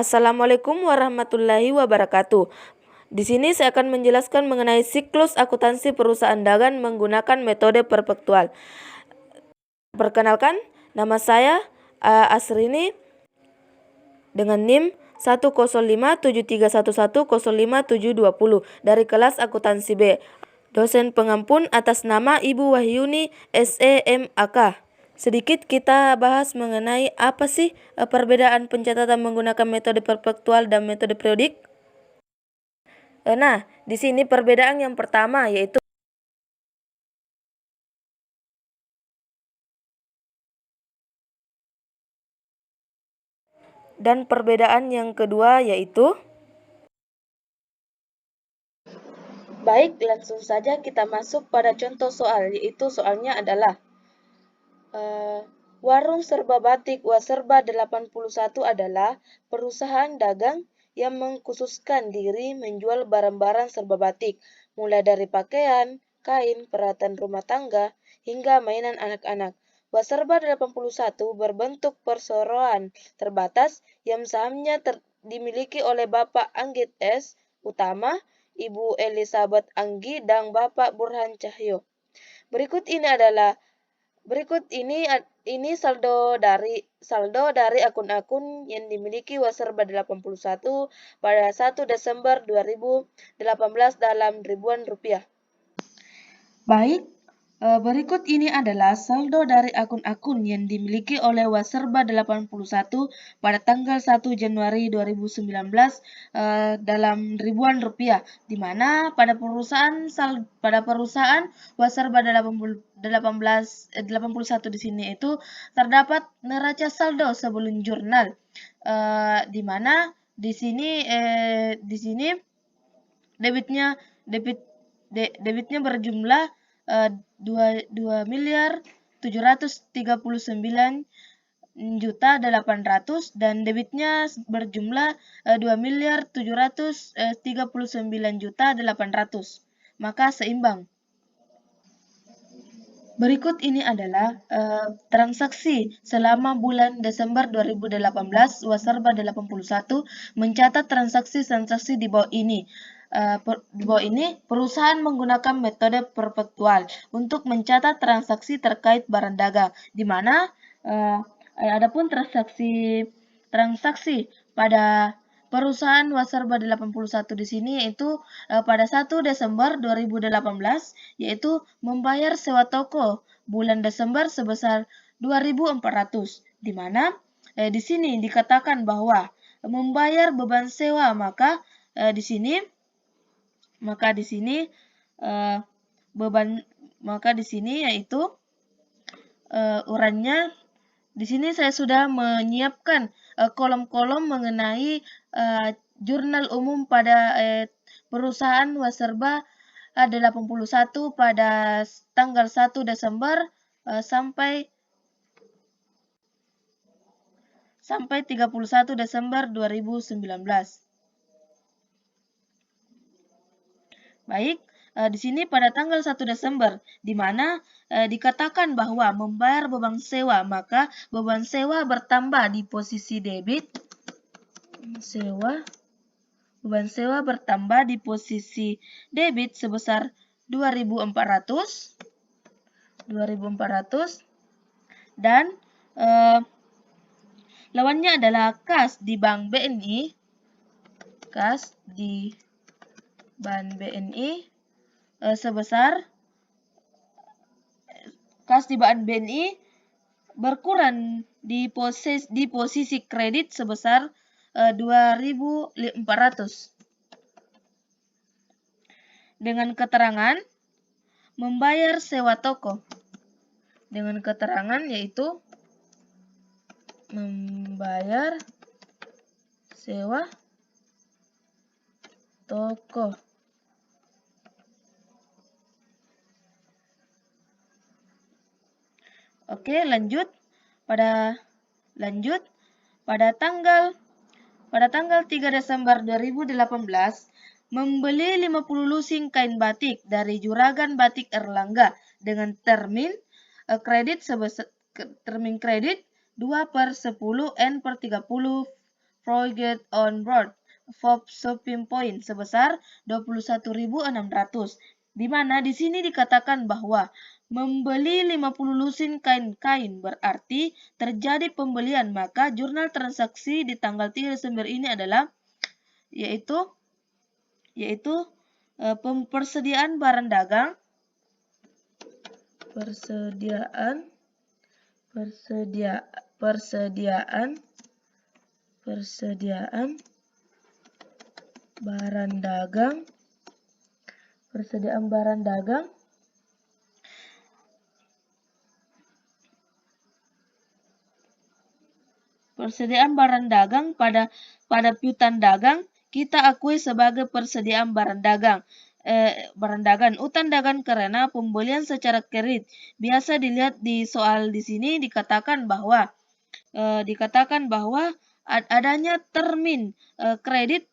Assalamualaikum warahmatullahi wabarakatuh. Di sini saya akan menjelaskan mengenai siklus akuntansi perusahaan dagang menggunakan metode perpetual. Perkenalkan, nama saya Asrini dengan NIM 1057311057720 dari kelas akuntansi B. Dosen pengampun atas nama Ibu Wahyuni SEMAK. Sedikit kita bahas mengenai apa sih perbedaan pencatatan menggunakan metode perpetual dan metode periodik. Nah, di sini perbedaan yang pertama yaitu dan perbedaan yang kedua yaitu baik, langsung saja kita masuk pada contoh soal, yaitu soalnya adalah Warung Serba Batik Waserba 81 adalah perusahaan dagang yang mengkhususkan diri menjual barang-barang serba batik, mulai dari pakaian, kain, peralatan rumah tangga, hingga mainan anak-anak. Waserba 81 berbentuk perseroan terbatas yang sahamnya dimiliki oleh Bapak Anggit S. Utama, Ibu Elizabeth Anggi, dan Bapak Burhan Cahyo. Berikut ini saldo dari akun-akun yang dimiliki Waserba 81 pada 1 Desember 2018 dalam ribuan rupiah. Baik, berikut ini adalah saldo dari akun-akun yang dimiliki oleh Waserba 81 pada tanggal 1 Januari 2019 dalam ribuan rupiah, di mana pada perusahaan Waserba 81 di sini itu terdapat neraca saldo sebelum jurnal, di mana di sini debitnya berjumlah 2.739.800 dan debitnya berjumlah 2.739.800, maka seimbang. Berikut ini adalah transaksi selama bulan Desember 2018. Waserba 81 mencatat transaksi di bawah ini. Perusahaan menggunakan metode perpetual untuk mencatat transaksi terkait barang dagang, di mana adapun transaksi pada perusahaan Waserba 81 di sini yaitu pada 1 Desember 2018 yaitu membayar sewa toko bulan Desember sebesar 2.400, di mana di sini dikatakan bahwa membayar beban sewa, maka di sini yaitu urannya. Di sini saya sudah menyiapkan kolom-kolom mengenai jurnal umum pada perusahaan Waserba 81 pada tanggal 1 Desember sampai 31 Desember 2019. Baik, di sini pada tanggal 1 Desember, di mana dikatakan bahwa membayar beban sewa, maka beban sewa bertambah di posisi debit. Beban sewa bertambah di posisi debit sebesar 2.400 dan lawannya adalah kas di Bank BNI. Sebesar kas di Bank BNI berkurang di posisi kredit sebesar 2.400 dengan keterangan membayar sewa toko. Dengan keterangan yaitu membayar sewa toko. Oke, lanjut. Pada tanggal 3 Desember 2018 membeli 50 lusin kain batik dari Juragan Batik Erlangga dengan termin kredit 2/10 N/30 Voyage on board FOB Shopping Point sebesar 21.600. Di mana di sini dikatakan bahwa membeli 50 lusin kain-kain berarti terjadi pembelian, maka jurnal transaksi di tanggal 3 Desember ini adalah yaitu persediaan barang dagang, persediaan barang dagang, pada piutang dagang kita akui sebagai persediaan barang dagang. Utang dagang karena pembelian secara kredit. Biasa dilihat di soal di sini dikatakan bahwa adanya termin kredit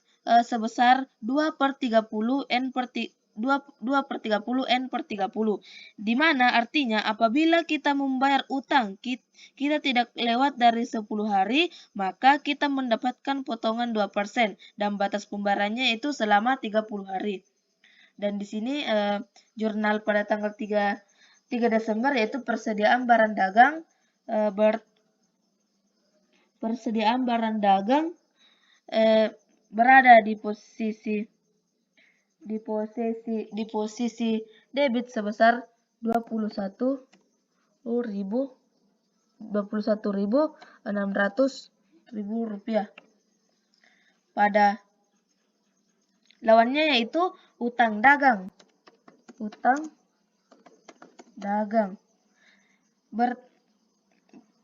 sebesar 2/30 N/30, di mana artinya apabila kita membayar utang kita tidak lewat dari 10 hari, maka kita mendapatkan potongan 2% dan batas pembayarannya itu selama 30 hari. Dan di sini jurnal pada tanggal 3 Desember yaitu persediaan barang dagang berada di posisi debit sebesar 21.600 rupiah. Pada lawannya yaitu utang dagang.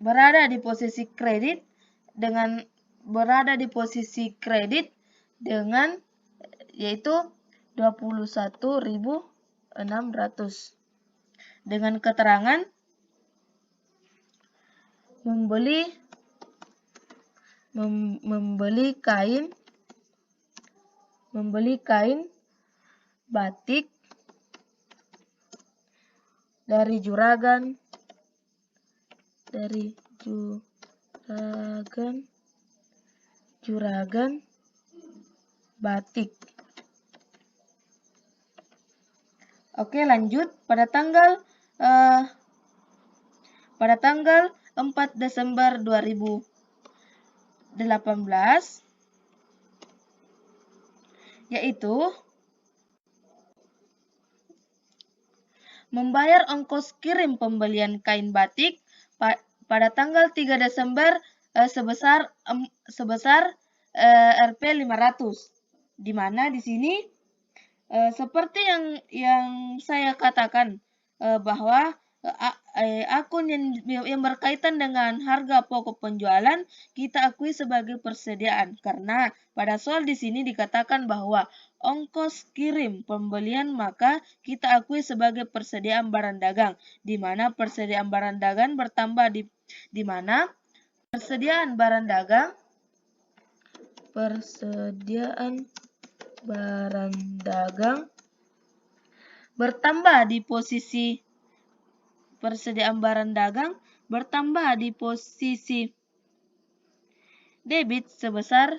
Berada di posisi kredit dengan yaitu 21.600 dengan keterangan membeli kain batik dari juragan batik. Oke, lanjut pada tanggal 4 Desember 2018 yaitu membayar ongkos kirim pembelian kain batik pada tanggal 3 Desember sebesar Rp500, di mana di sini seperti yang saya katakan bahwa akun yang berkaitan dengan harga pokok penjualan kita akui sebagai persediaan, karena pada soal di sini dikatakan bahwa ongkos kirim pembelian maka kita akui sebagai persediaan barang dagang, di mana persediaan barang dagang bertambah di mana persediaan barang dagang bertambah di posisi debit sebesar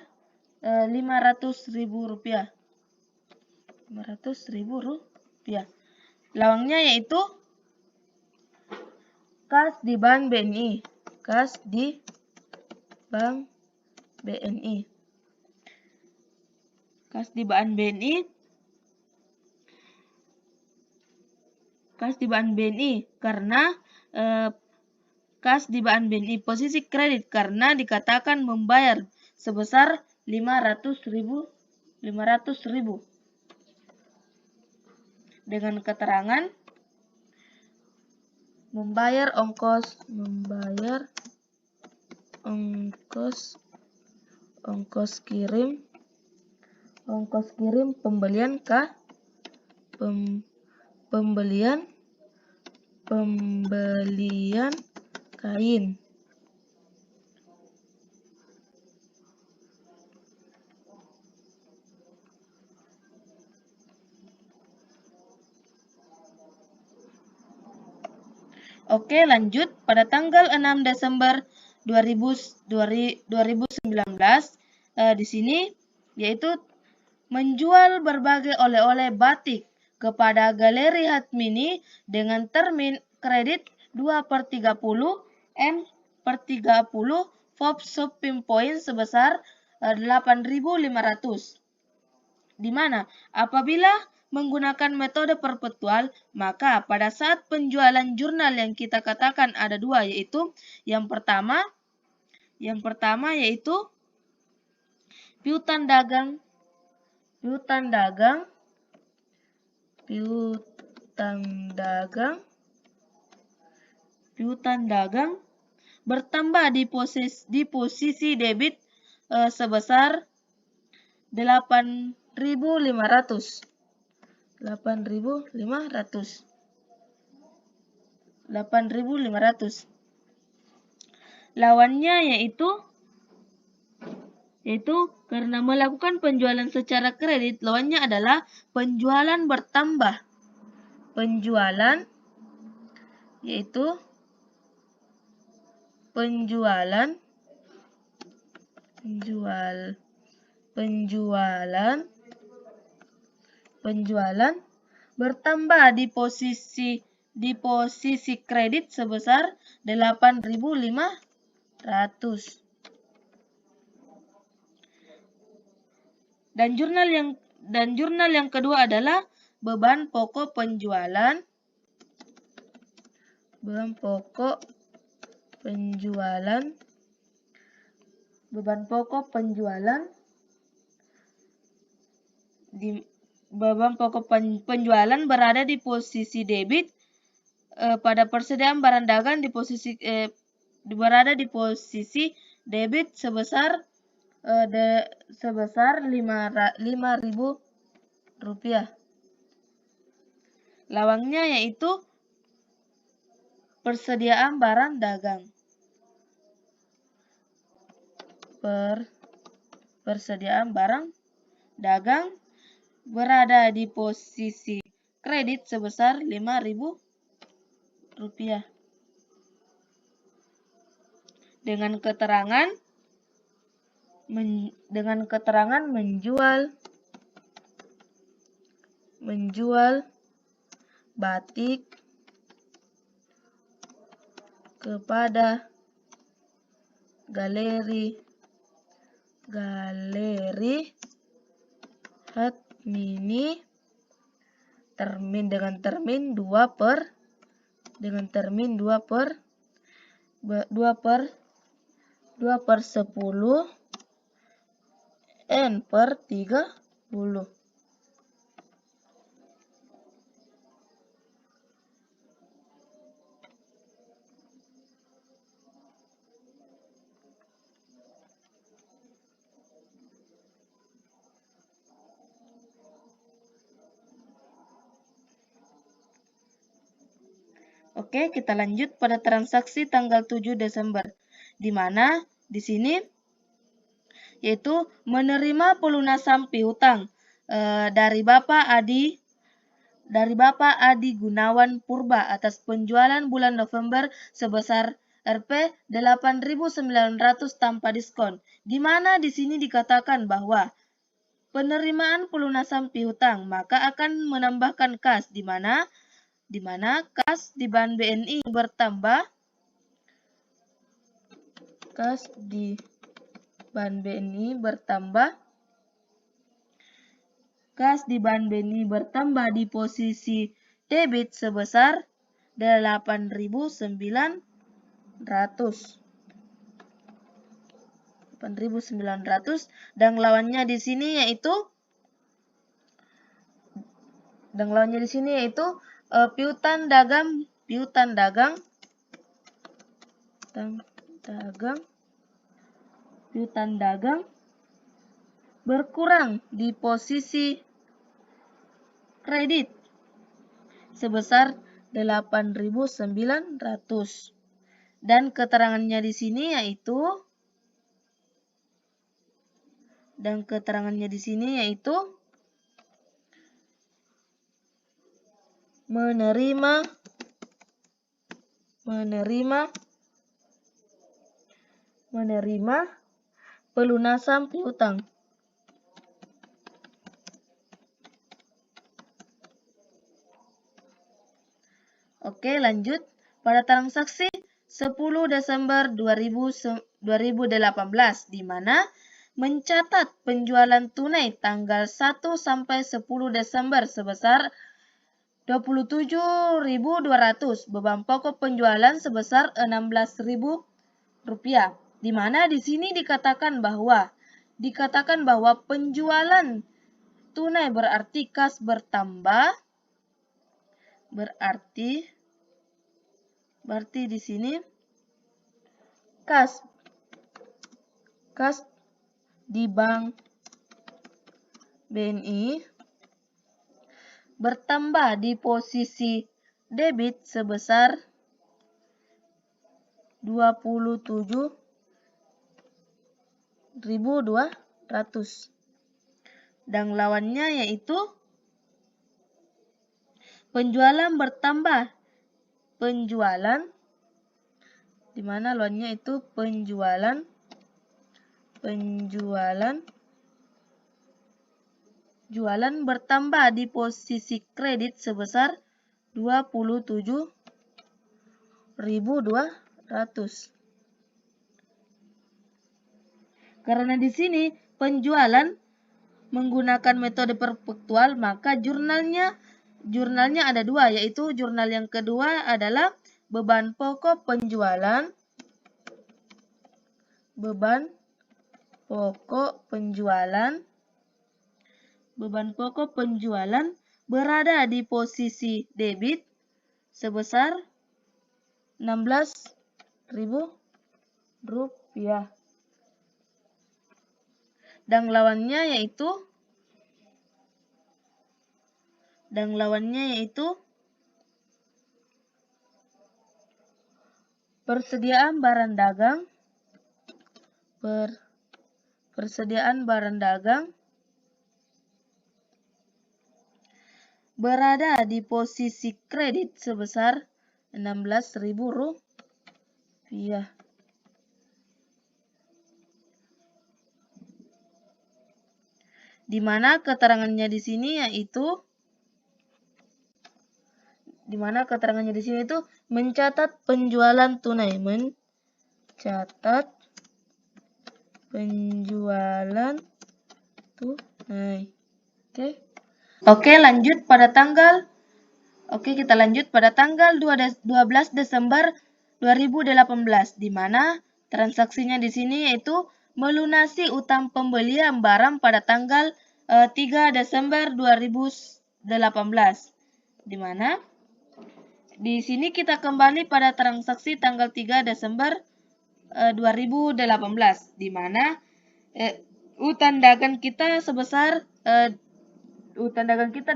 Rp500.000. Lawangnya yaitu kas di Bank BNI. Kas di Bank BNI karena kas di Bank BNI posisi kredit karena dikatakan membayar sebesar 500.000 dengan keterangan membayar ongkos kirim pembelian kain. Oke, lanjut pada tanggal 6 Desember 2019 di sini yaitu menjual berbagai oleh-oleh batik kepada Galeri Hatmini dengan termin kredit 2/30 M/30 FOB Shopping Point sebesar 8.500. Di mana apabila menggunakan metode perpetual, maka pada saat penjualan jurnal yang kita katakan ada dua, yaitu yang pertama yaitu piutang dagang bertambah di posisi debit sebesar 8.500. Lawannya yaitu karena melakukan penjualan secara kredit, lawannya adalah penjualan bertambah. Penjualan bertambah di posisi kredit sebesar 8.500. Dan jurnal yang kedua adalah beban pokok penjualan. Beban pokok penjualan berada di posisi debit pada persediaan barang dagang berada di posisi debit sebesar 5.000 rupiah. Lawangnya yaitu persediaan barang dagang. Persediaan barang dagang berada di posisi kredit sebesar 5.000 rupiah. Dengan keterangan menjual batik kepada Galeri Hatmini dengan termin 2/10 N/30. Oke, kita lanjut pada transaksi tanggal 7 Desember. Di mana di sini yaitu menerima pelunasan piutang dari Bapak Adi Gunawan Purba atas penjualan bulan November sebesar Rp 8.900 tanpa diskon. Di mana di sini dikatakan bahwa penerimaan pelunasan piutang maka akan menambahkan kas di mana kas di Bank BNI bertambah. Kas di Bank BNI bertambah di posisi debit sebesar 8.900. Dan lawannya di sini yaitu piutang dagang berkurang di posisi kredit sebesar 8.900. Dan keterangannya di sini yaitu menerima pelunasan piutang. Oke, lanjut. Pada transaksi 10 Desember 2018, di mana mencatat penjualan tunai tanggal 1 sampai 10 Desember sebesar 27.200, beban pokok penjualan sebesar 16.000 rupiah. Di mana di sini dikatakan bahwa penjualan tunai berarti kas bertambah, berarti di sini kas di bank BNI bertambah di posisi debit sebesar 27.200 dan lawannya yaitu penjualan bertambah, di mana lawannya itu penjualan bertambah di posisi kredit sebesar 27.200. Karena di sini penjualan menggunakan metode perpetual, maka jurnalnya ada dua, yaitu jurnal yang kedua adalah beban pokok penjualan. Beban pokok penjualan berada di posisi debit sebesar 16.000 rupiah. Dan lawannya yaitu persediaan barang dagang berada di posisi kredit sebesar 16.000 rupiah. Di mana keterangannya di sini yaitu mencatat penjualan tunai. Oke, kita lanjut pada tanggal 12 Desember 2018, di mana transaksinya di sini yaitu melunasi utang pembelian barang pada tanggal 3 Desember 2018. Di mana di sini kita kembali pada transaksi tanggal 3 Desember 2018, di mana utang dagang kita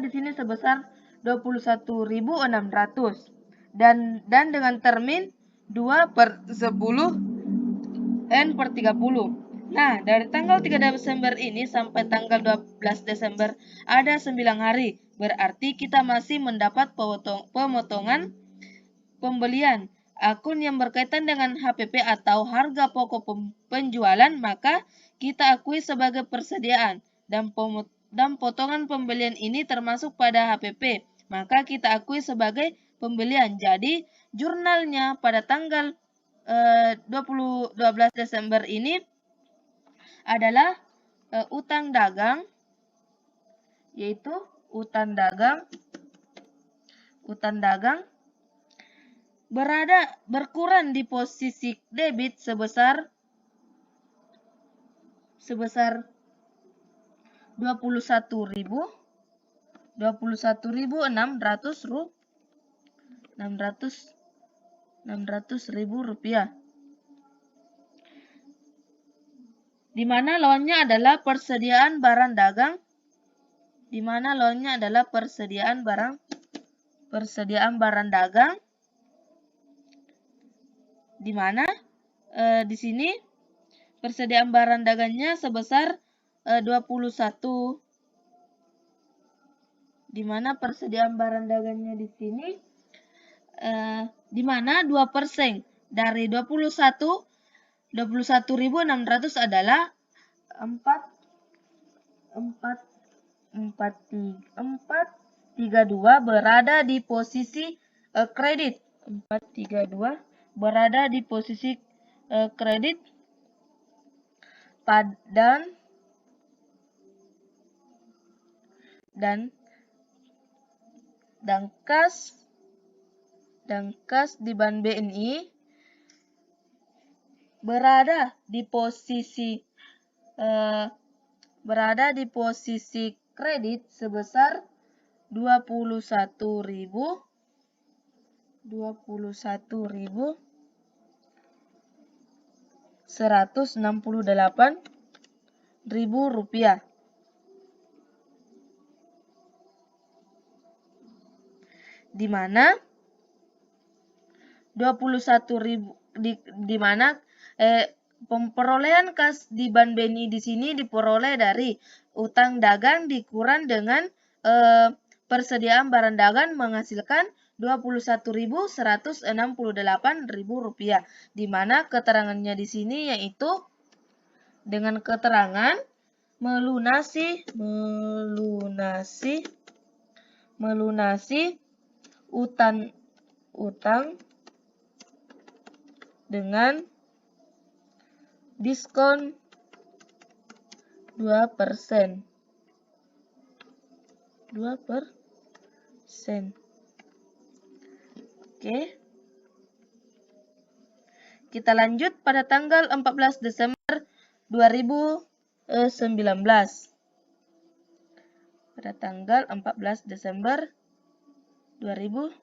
di sini sebesar 21.600 dan dengan termin 2/10 N/30. Nah, dari tanggal 3 Desember ini sampai tanggal 12 Desember ada 9 hari. Berarti kita masih mendapat pemotongan pembelian akun yang berkaitan dengan HPP atau harga pokok penjualan, maka kita akui sebagai persediaan dan potongan pembelian ini termasuk pada HPP, maka kita akui sebagai pembelian. Jadi jurnalnya pada tanggal 12 Desember ini adalah utang dagang, yaitu utang dagang berkurang di posisi debit sebesar 21.600 rupiah. Di mana lawannya adalah persediaan barang dagang. Di mana di sini persediaan barang dagangnya sebesar 21. Di mana persediaan barang dagangnya di sini di mana 2% dari 21.600 adalah 432 berada di posisi kredit. 432 berada di posisi kredit dan kas di Bank BNI berada di posisi kredit sebesar 21.168 ribu rupiah. Di mana 21.000 di mana perolehan kas di Bank BNI di sini diperoleh dari utang dagang dikurang dengan persediaan barang dagang menghasilkan 21.168 ribu rupiah. Di mana keterangannya di sini yaitu dengan keterangan melunasi utang dengan diskon 2%. Oke. Kita lanjut pada tanggal 14 Desember 2019. Pada tanggal 14 Desember 2019,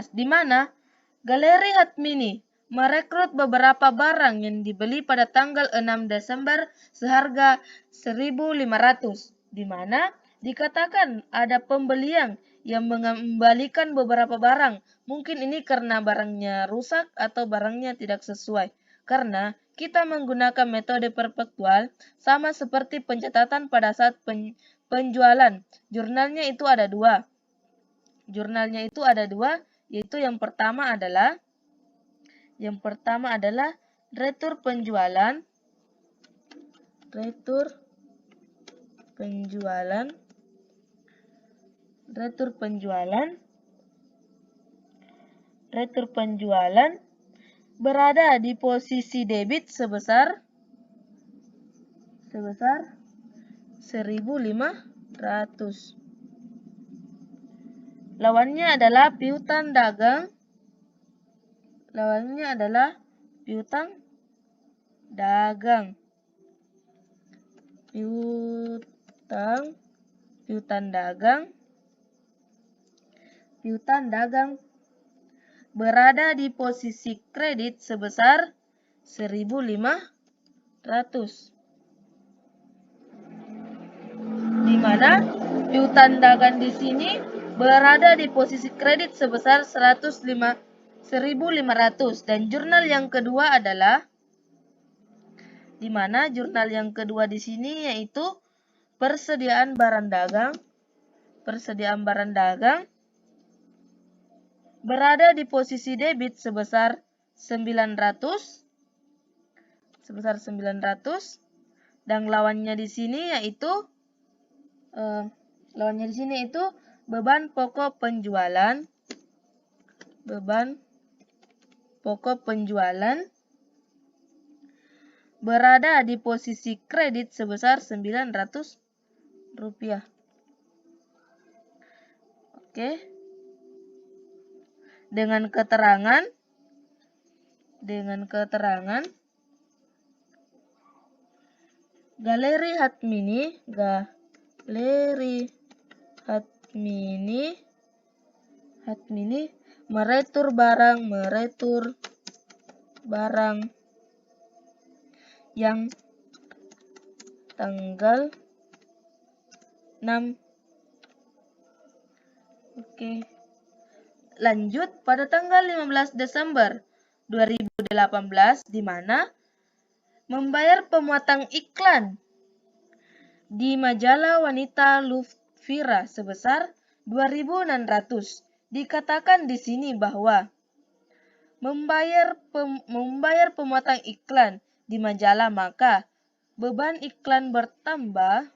di mana Galeri Hatmini merekrut beberapa barang yang dibeli pada tanggal 6 Desember seharga 1.500, di mana dikatakan ada pembeli yang mengembalikan beberapa barang. Mungkin ini karena barangnya rusak atau barangnya tidak sesuai. Karena kita menggunakan metode perpetual sama seperti pencatatan pada saat penjualan. Jurnalnya itu ada dua, yaitu yang pertama adalah retur penjualan. Retur penjualan berada di posisi debit sebesar 1.500. Lawannya adalah piutang dagang. Piutang dagang berada di posisi kredit sebesar 1.500. Di mana piutang dagang di sini berada di posisi kredit sebesar 1.500 dan jurnal yang kedua adalah di mana jurnal yang kedua di sini yaitu persediaan barang dagang berada di posisi debit sebesar 900 dan lawannya di sini yaitu beban pokok penjualan berada di posisi kredit sebesar 900 rupiah. Oke. Dengan keterangan Galeri Hatmini meretur barang yang tanggal 6. Oke. Lanjut pada tanggal 15 Desember 2018 di mana membayar pemuatan iklan di majalah wanita Lufira sebesar 2.600. Dikatakan di sini bahwa membayar pemuatan iklan di majalah maka beban iklan bertambah,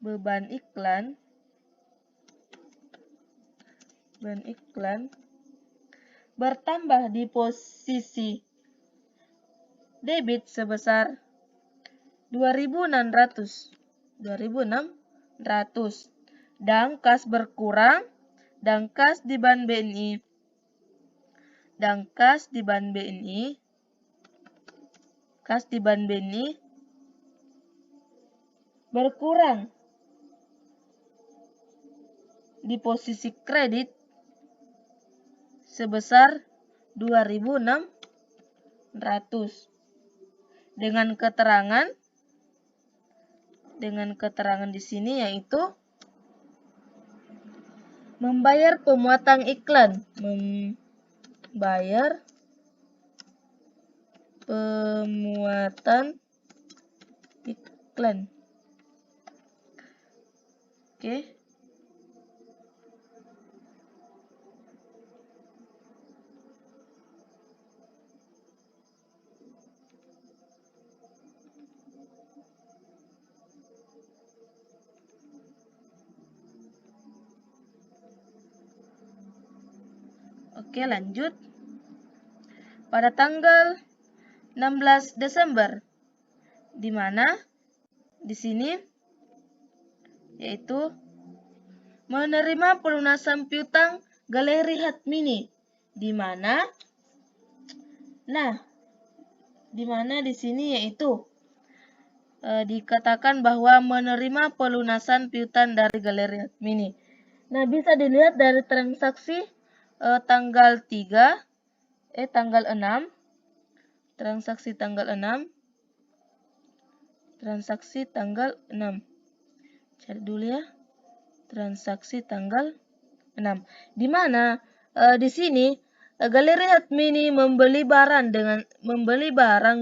beban iklan bertambah di posisi debit sebesar 2.600. Dan kas berkurang, dan kas di ban BNI berkurang di posisi kredit sebesar 2.600 dengan keterangan di sini, yaitu membayar pemuatan iklan, Oke. Oke, lanjut. Pada tanggal 16 Desember, di mana di sini yaitu menerima pelunasan piutang Galeri Hatmini, di mana di sini yaitu dikatakan bahwa menerima pelunasan piutang dari Galeri Hatmini. Nah, bisa dilihat dari transaksi tanggal 6. Transaksi tanggal 6. Cari dulu ya. Transaksi tanggal 6. Di mana di sini Galeri Hatmini membeli barang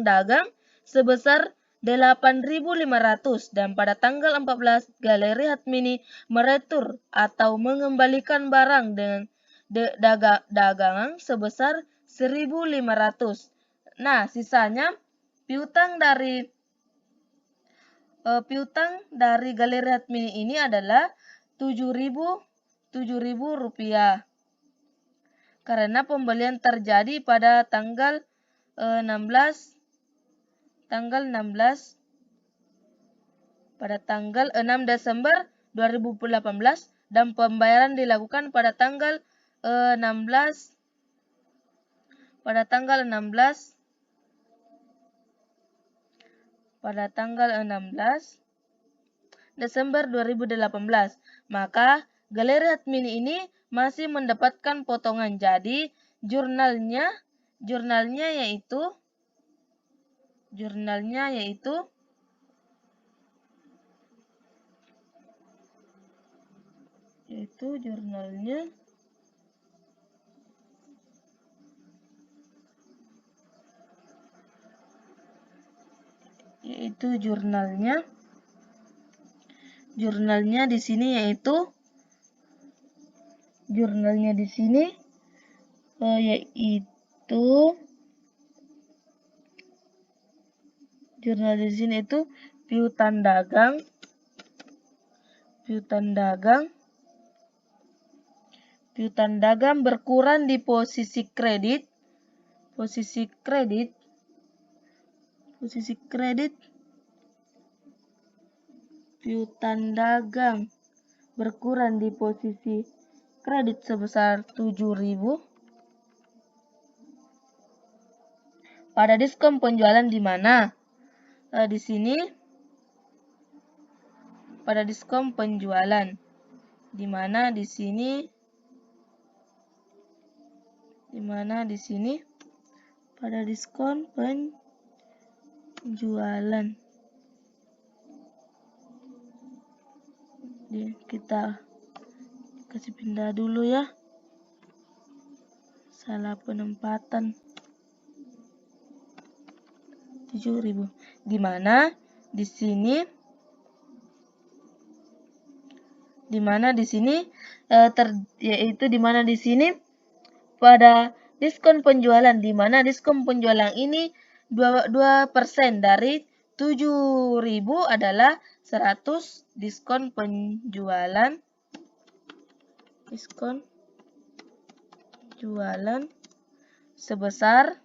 dagang sebesar 8.500, dan pada tanggal 14 Galeri Hatmini meretur atau mengembalikan barang dengan dagangan sebesar 1.500. Nah, sisanya piutang dari Galeri Hatmini ini adalah 7.000 rupiah. Karena pembelian terjadi pada tanggal 6 Desember 2018 dan pembayaran dilakukan pada tanggal 16 Desember 2018. Maka Galeri Hatmini ini masih mendapatkan potongan. Jadi jurnalnya yaitu jurnalnya di sini yaitu piutang dagang berkurang di posisi kredit piutang dagang berkurang di posisi kredit sebesar 7.000 pada diskon penjualan, di mana di sini pada diskon penjualan, di mana di sini pada diskon penjualan. Kita kasih pindah dulu ya, salah penempatan. 7.000, di mana di sini pada diskon penjualan, di mana diskon penjualan ini 2% dari 7.000 adalah 100 diskon penjualan sebesar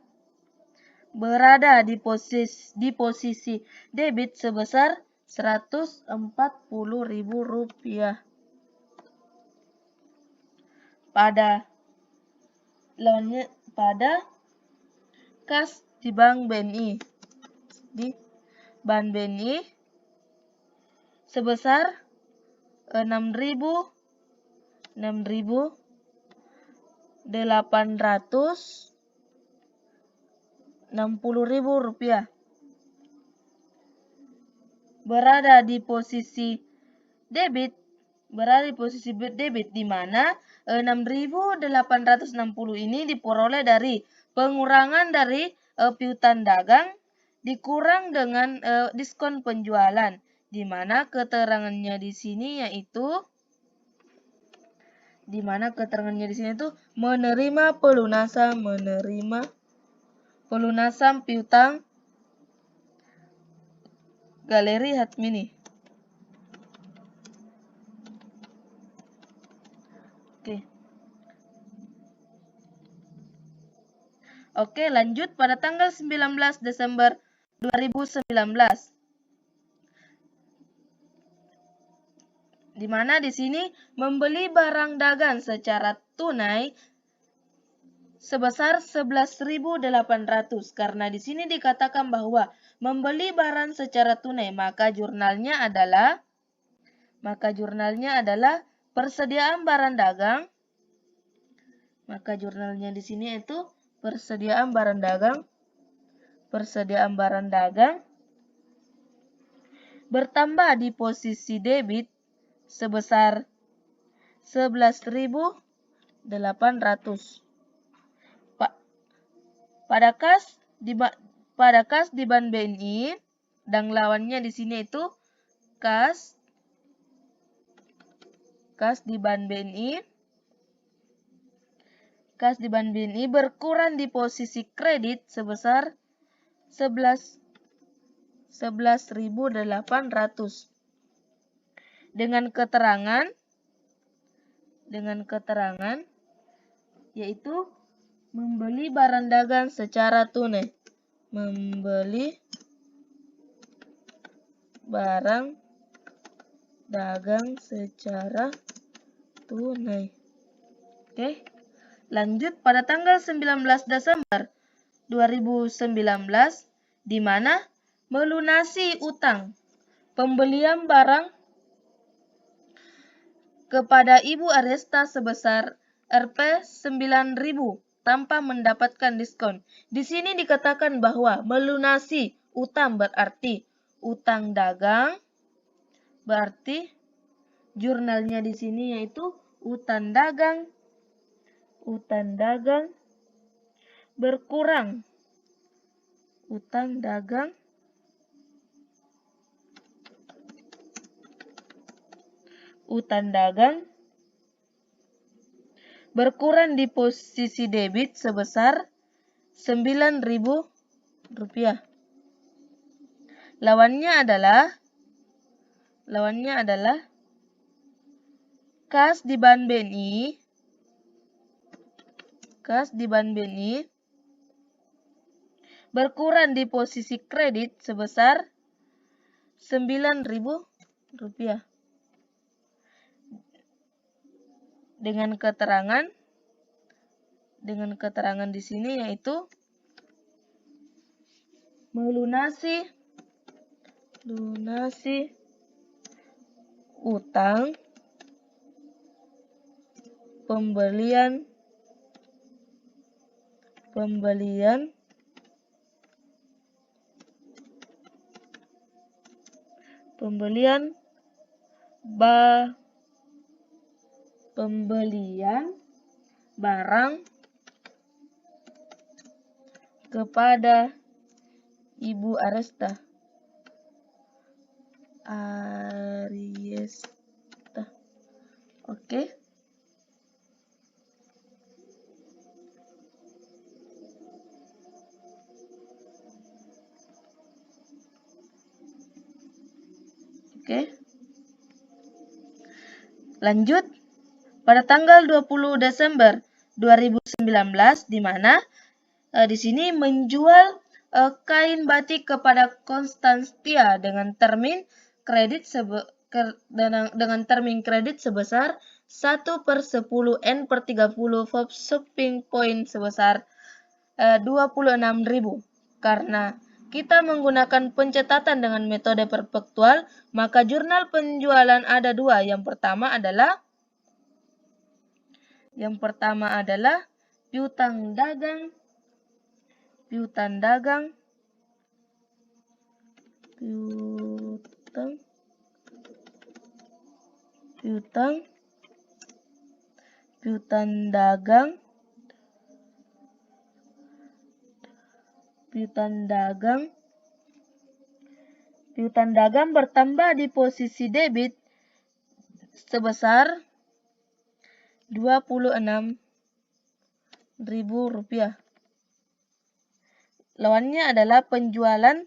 berada di posisi debit sebesar Rp140.000 pada kas di Bank BNI sebesar Rp6.860.000 berada di posisi debit di mana 6.860 ini diperoleh dari pengurangan dari piutang dagang dikurang dengan diskon penjualan, di mana keterangannya di sini yaitu menerima pelunasan piutang Galeri Hatmini. Oke, lanjut pada tanggal 19 Desember 2019. Di mana di sini membeli barang dagang secara tunai sebesar 11.800. Karena di sini dikatakan bahwa membeli barang secara tunai, maka jurnalnya adalah persediaan barang dagang. Maka jurnalnya di sini itu persediaan barang dagang bertambah di posisi debit sebesar 11.800. Pada kas di Bank BNI dan lawannya di sini itu kas di Bank BNI. Kas di Bank BNI berkurang di posisi kredit sebesar 11.800 dengan keterangan yaitu membeli barang dagang secara tunai. Membeli barang dagang secara tunai. Oke. Lanjut pada tanggal 19 Desember 2019, di mana melunasi utang pembelian barang kepada Ibu Aresta sebesar Rp9.000 tanpa mendapatkan diskon. Di sini dikatakan bahwa melunasi utang berarti utang dagang, berarti jurnalnya di sini yaitu utang dagang berkurang. Utang dagang berkurang di posisi debit sebesar Rp9.000. Lawannya adalah kas di Bank BNI berkurang di posisi kredit sebesar Rp9.000 dengan keterangan di sini yaitu melunasi utang pembelian barang kepada Ibu Aresta. Oke. Lanjut, pada tanggal 20 Desember 2019 di mana di sini menjual kain batik kepada Konstantia dengan termin kredit sebesar 1/10 N/30 shopping point sebesar 26.000. Karena kita menggunakan pencatatan dengan metode perpektual, maka jurnal penjualan ada dua. Yang pertama adalah piutang dagang, piutang dagang bertambah di posisi debit sebesar Rp26.000. Lawannya adalah penjualan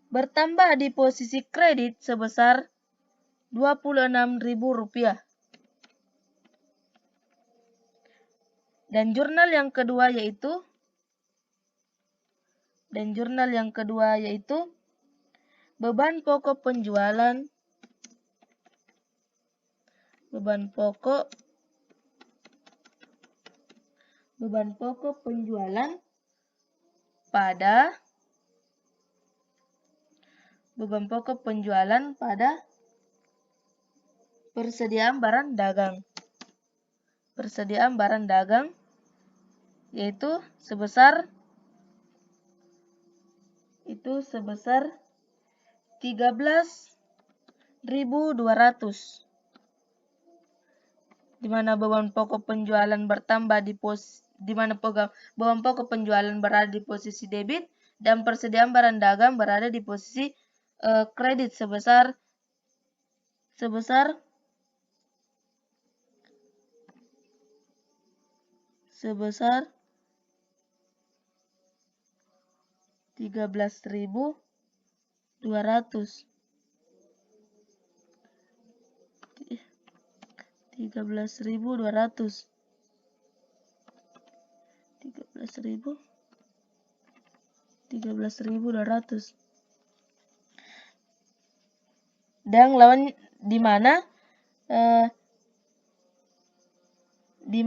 bertambah di posisi kredit sebesar Rp26.000. Dan jurnal yang kedua yaitu beban pokok penjualan pada persediaan barang dagang yaitu sebesar 13.200, di mana beban pokok penjualan bertambah beban pokok penjualan berada di posisi debit dan persediaan barang dagang berada di posisi kredit sebesar 13.200. Dan lawan di mana di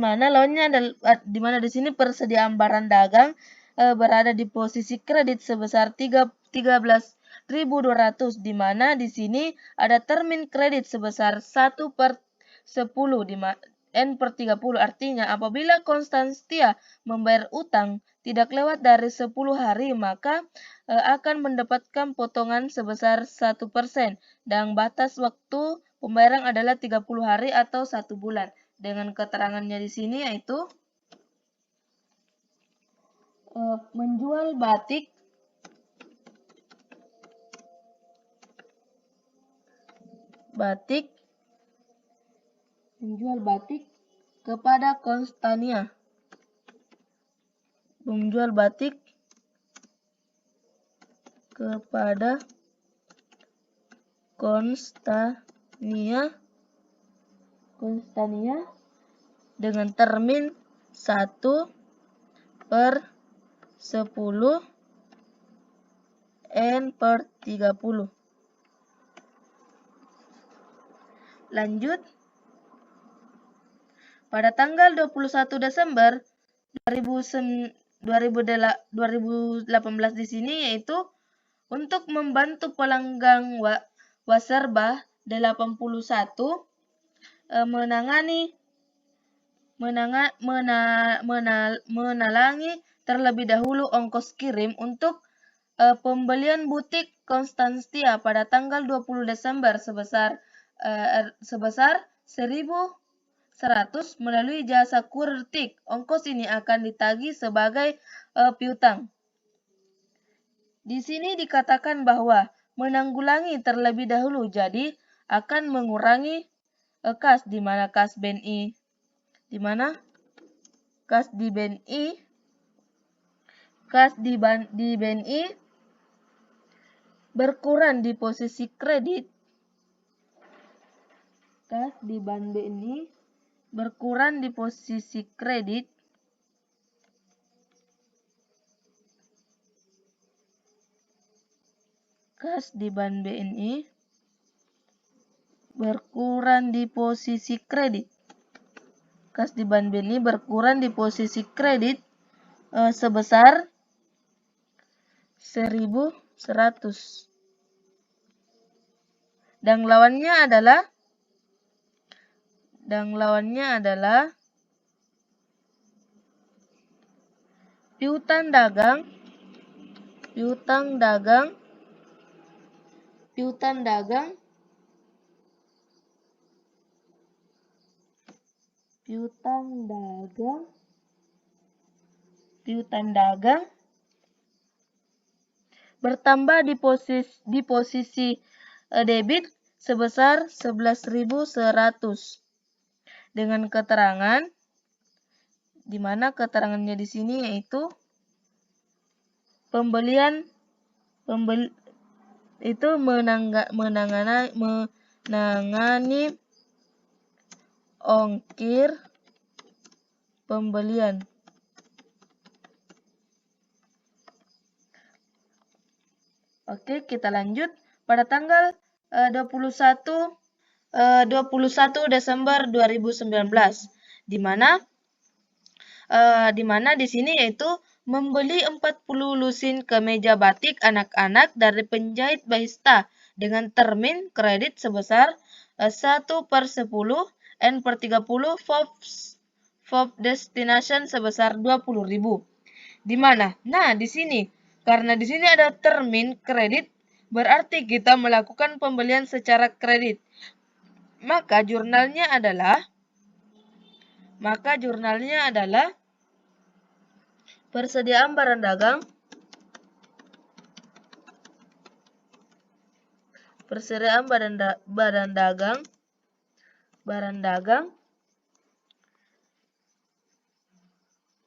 sini persediaan barang dagang berada di posisi kredit sebesar 13.200, di mana di sini ada termin kredit sebesar 1/10 N/30. Artinya apabila Konstantia membayar utang tidak lewat dari 10 hari, maka akan mendapatkan potongan sebesar 1%. Dan batas waktu pembayaran adalah 30 hari atau 1 bulan. Dengan keterangannya di sini yaitu menjual batik kepada Konstania. Dengan termin 1/10 N/30. Lanjut, pada tanggal 21 Desember 2018 di sini yaitu untuk membantu pelanggan Waserba 81 menalangi terlebih dahulu ongkos kirim untuk pembelian butik Konstantia pada tanggal 20 Desember sebesar 1.100 melalui jasa kurir TIK. Ongkos ini akan ditagih sebagai piutang. Di sini dikatakan bahwa menanggulangi terlebih dahulu, jadi akan mengurangi kas, di mana kas BNI Kas di BNI berkurang di posisi kredit. Kas di BNI berkurang di posisi kredit kas di BNI berkurang di posisi kredit. Kas di BNI berkurang di posisi kredit sebesar 1.100. Dan lawannya adalah piutang dagang bertambah di posisi debit sebesar 11.100 dengan keterangan, di mana keterangannya di sini yaitu itu menangani ongkir pembelian. Oke, kita lanjut. Pada tanggal 21 Desember 2019, di mana di sini yaitu membeli 40 lusin kemeja batik anak-anak dari penjahit Bahista dengan termin kredit sebesar 1/10 N/30 FOB destination sebesar 20.000. Di mana? Nah, di sini karena di sini ada termin kredit, berarti kita melakukan pembelian secara kredit. Maka jurnalnya adalah persediaan barang dagang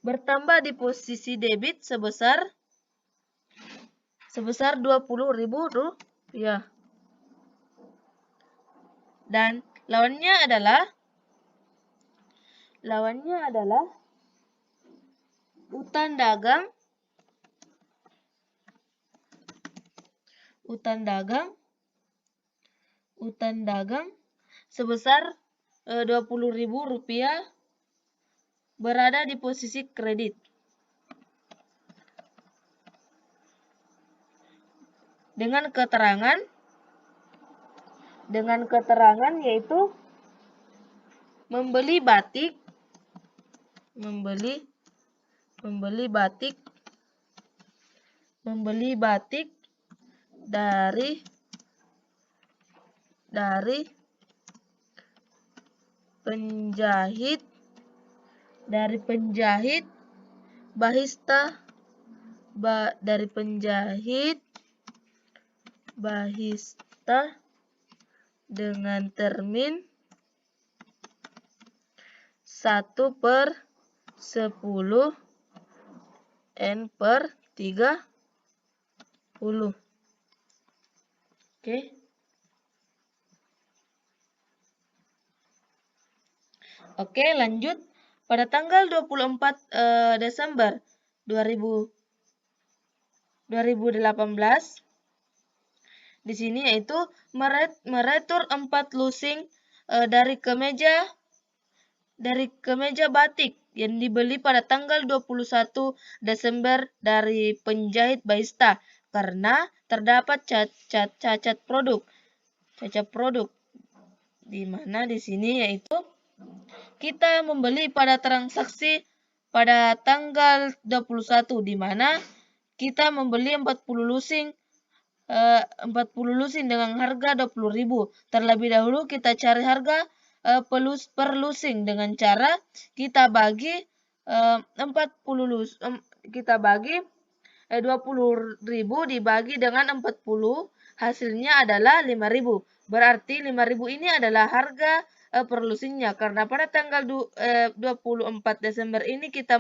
bertambah di posisi debit sebesar 20.000 rupiah. Dan lawannya adalah utang dagang sebesar 20.000 rupiah berada di posisi kredit. Dengan keterangan yaitu membeli batik dari penjahit Bahista dengan termin 1/10 N/30. Oke, lanjut. Pada tanggal 24 Desember 2018, di sini yaitu meretur 4 lusing dari kemeja batik yang dibeli pada tanggal 21 Desember dari penjahit Bahista karena terdapat cacat produk. Di mana di sini yaitu kita membeli pada transaksi pada tanggal 21, di mana kita membeli 40 lusin dengan harga 20.000. Terlebih dahulu kita cari harga per lusing dengan cara kita bagi 20.000 dibagi dengan 40, hasilnya adalah 5.000. Berarti 5.000 ini adalah harga per lusinnya. Karena pada tanggal 24 Desember ini kita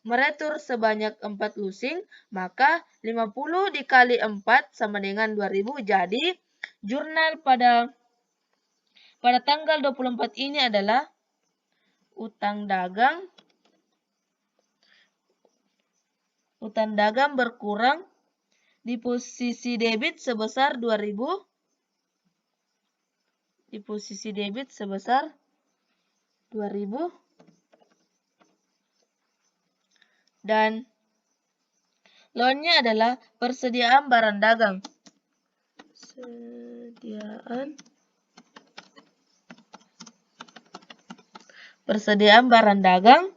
meretur sebanyak 4 lusing, maka 50 dikali 4 sama dengan 2000. Jadi jurnal pada tanggal 24 ini adalah utang dagang berkurang di posisi debit sebesar 2000. Di posisi debit sebesar 2000. Dan lawannya adalah persediaan barang dagang. Persediaan barang dagang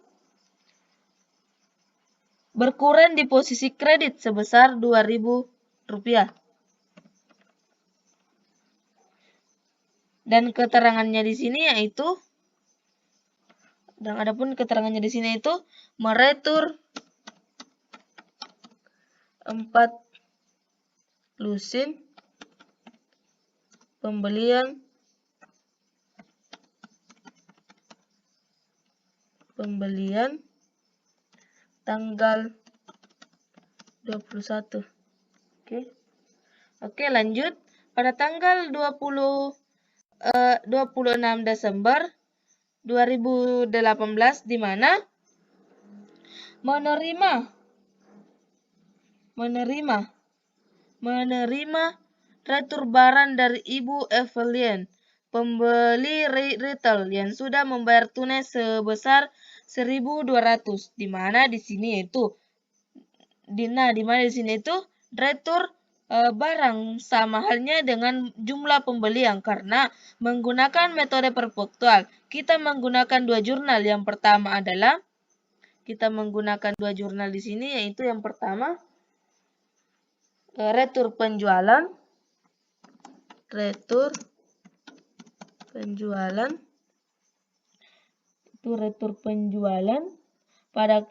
berkurang di posisi kredit sebesar Rp2.000. Dan keterangannya di sini yaitu, meretur 4 lusin pembelian tanggal 21. Oke, lanjut. Pada tanggal 26 Desember 2018 di mana menerima retur barang dari Ibu Evelyn, pembeli retail yang sudah membayar tunai sebesar 1.200, di mana di sini itu retur barang sama halnya dengan jumlah pembelian karena menggunakan metode perpuktual. Kita menggunakan 2 jurnal. Yang pertama adalah kita menggunakan 2 jurnal di sini, yaitu yang pertama retur penjualan pada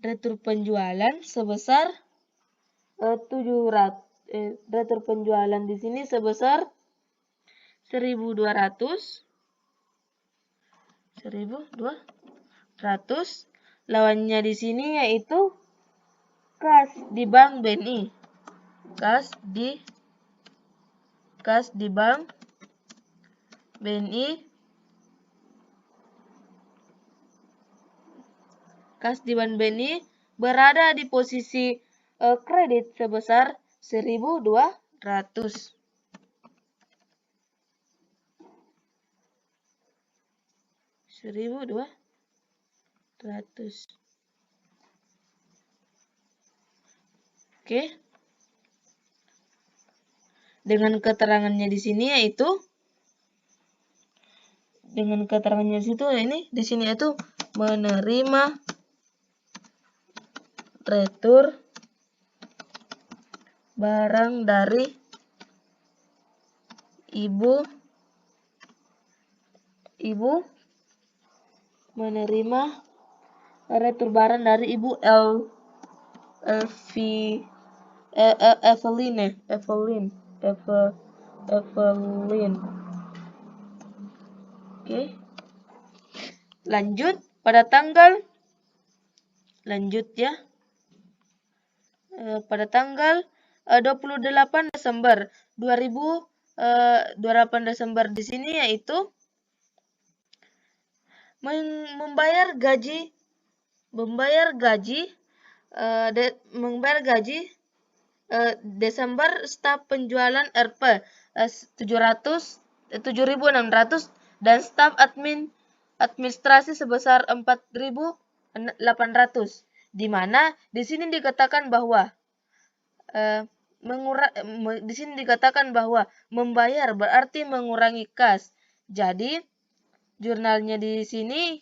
retur penjualan sebesar 700. Retur penjualan di sini sebesar 1.200. Lawannya di sini yaitu kas di Bank BNI. Kas di Bank BNI. Kas di Bank BNI berada di posisi kredit sebesar 1.200. Oke. Dengan keterangannya di sini yaitu di sini yaitu menerima retur barang dari Ibu Evelyn. Oke. Lanjut pada tanggal 28 Desember 28 Desember di sini yaitu membayar gaji Desember staf penjualan Rp 7.600 dan staf administrasi sebesar 4.800, di mana di sini dikatakan bahwa membayar berarti mengurangi kas. Jadi jurnalnya di sini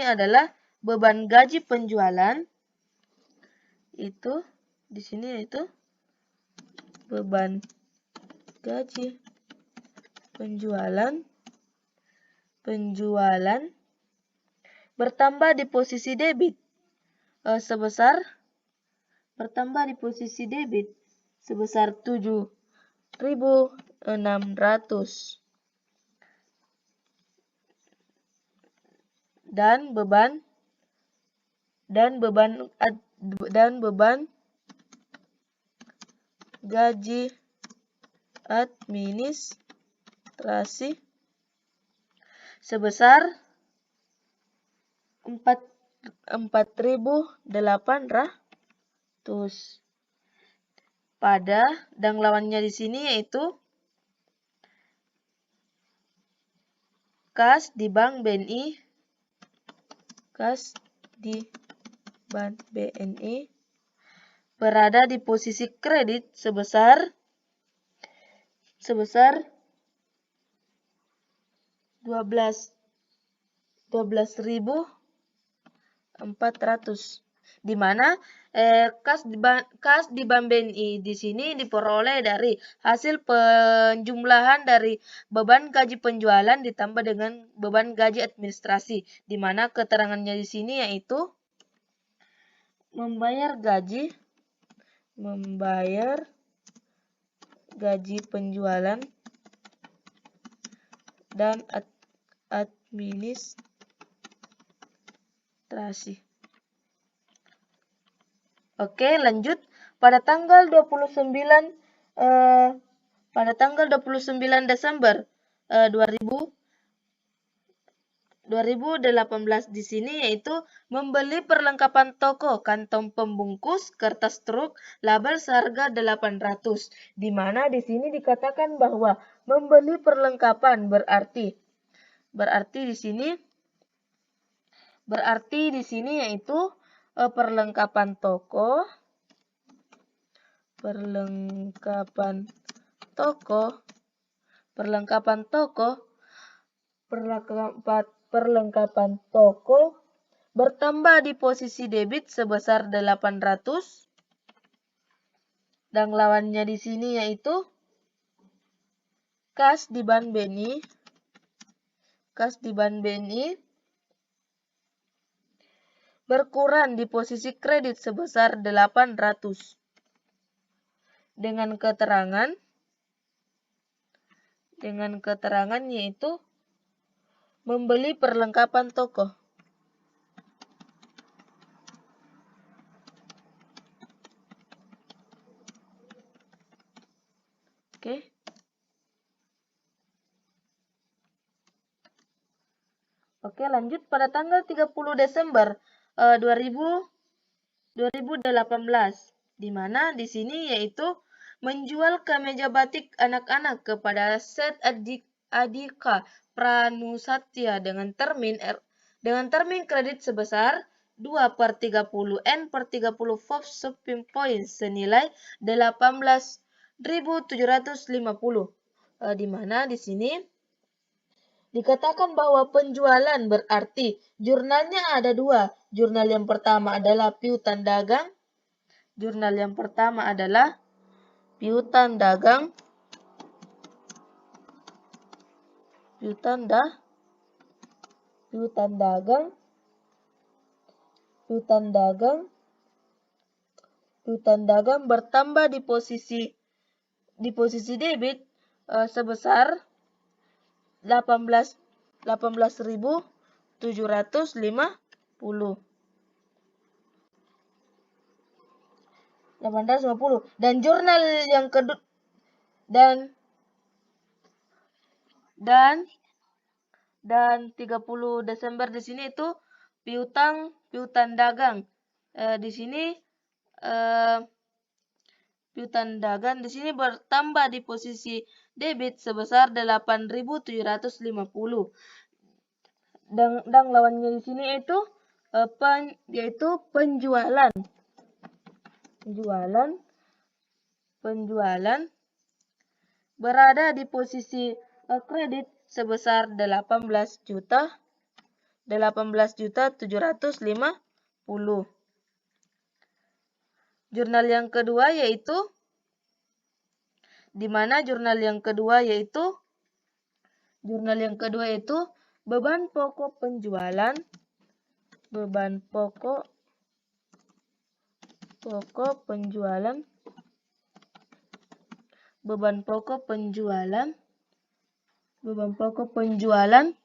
adalah beban gaji penjualan. Beban gaji penjualan bertambah di posisi debit sebesar 7.600. Dan beban gaji administrasi sebesar 4.800. Pada dan lawannya di sini yaitu kas di Bank BNI, berada di posisi kredit sebesar 12.400, di mana kas di Bank BNI di sini diperoleh dari hasil penjumlahan dari beban gaji penjualan ditambah dengan beban gaji administrasi, di mana keterangannya di sini yaitu membayar gaji penjualan dan administrasi. Oke, lanjut. Pada tanggal 29 Desember 2018 di sini yaitu membeli perlengkapan toko, kantong pembungkus, kertas truk, label seharga 800. Di mana di sini dikatakan bahwa membeli perlengkapan berarti di sini yaitu perlengkapan toko, bertambah di posisi debit sebesar 800 dan lawannya di sini yaitu kas di Bank BNI berkurang di posisi kredit sebesar 800 dengan keterangan yaitu membeli perlengkapan toko. Oke, lanjut pada tanggal 30 Desember 2018, di mana di sini yaitu menjual kemeja batik anak-anak kepada Set Adika Pranusatya dengan termin kredit sebesar 2/30 N/30 FOB Shopping Point senilai 18.750. Di mana di sini dikatakan bahwa penjualan berarti jurnalnya ada dua. Jurnal yang pertama adalah piutang dagang. Piutang dagang bertambah di posisi debit sebesar 18.750. Dan jurnal yang kedua dan 30 Desember di sini itu piutang dagang. Di sini piutang dagang di sini bertambah di posisi debit sebesar 8.750. Dan lawannya di sini yaitu penjualan berada di posisi kredit sebesar 18.750. Jurnal yang kedua yaitu beban pokok penjualan beban pokok penjualan, beban pokok penjualan,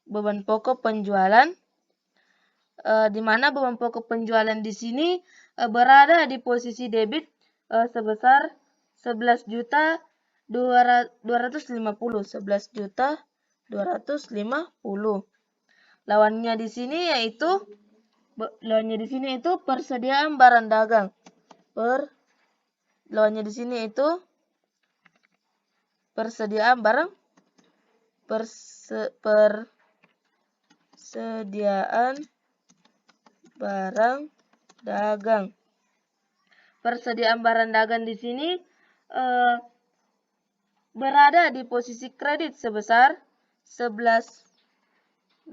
beban pokok penjualan, di mana beban pokok penjualan di sini berada di posisi debit sebesar 11.250. 11.250. Lawannya di sini yaitu persediaan barang dagang. Lawannya di sini itu persediaan barang persediaan barang dagang. Persediaan barang dagang di sini berada di posisi kredit sebesar 11.250.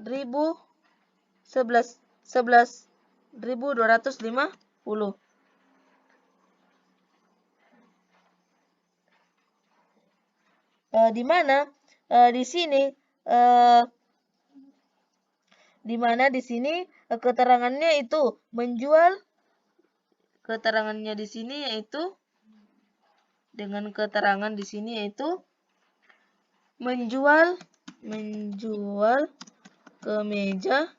Di mana di sini keterangannya itu menjual. Keterangannya di sini yaitu dengan keterangan di sini yaitu menjual kemeja,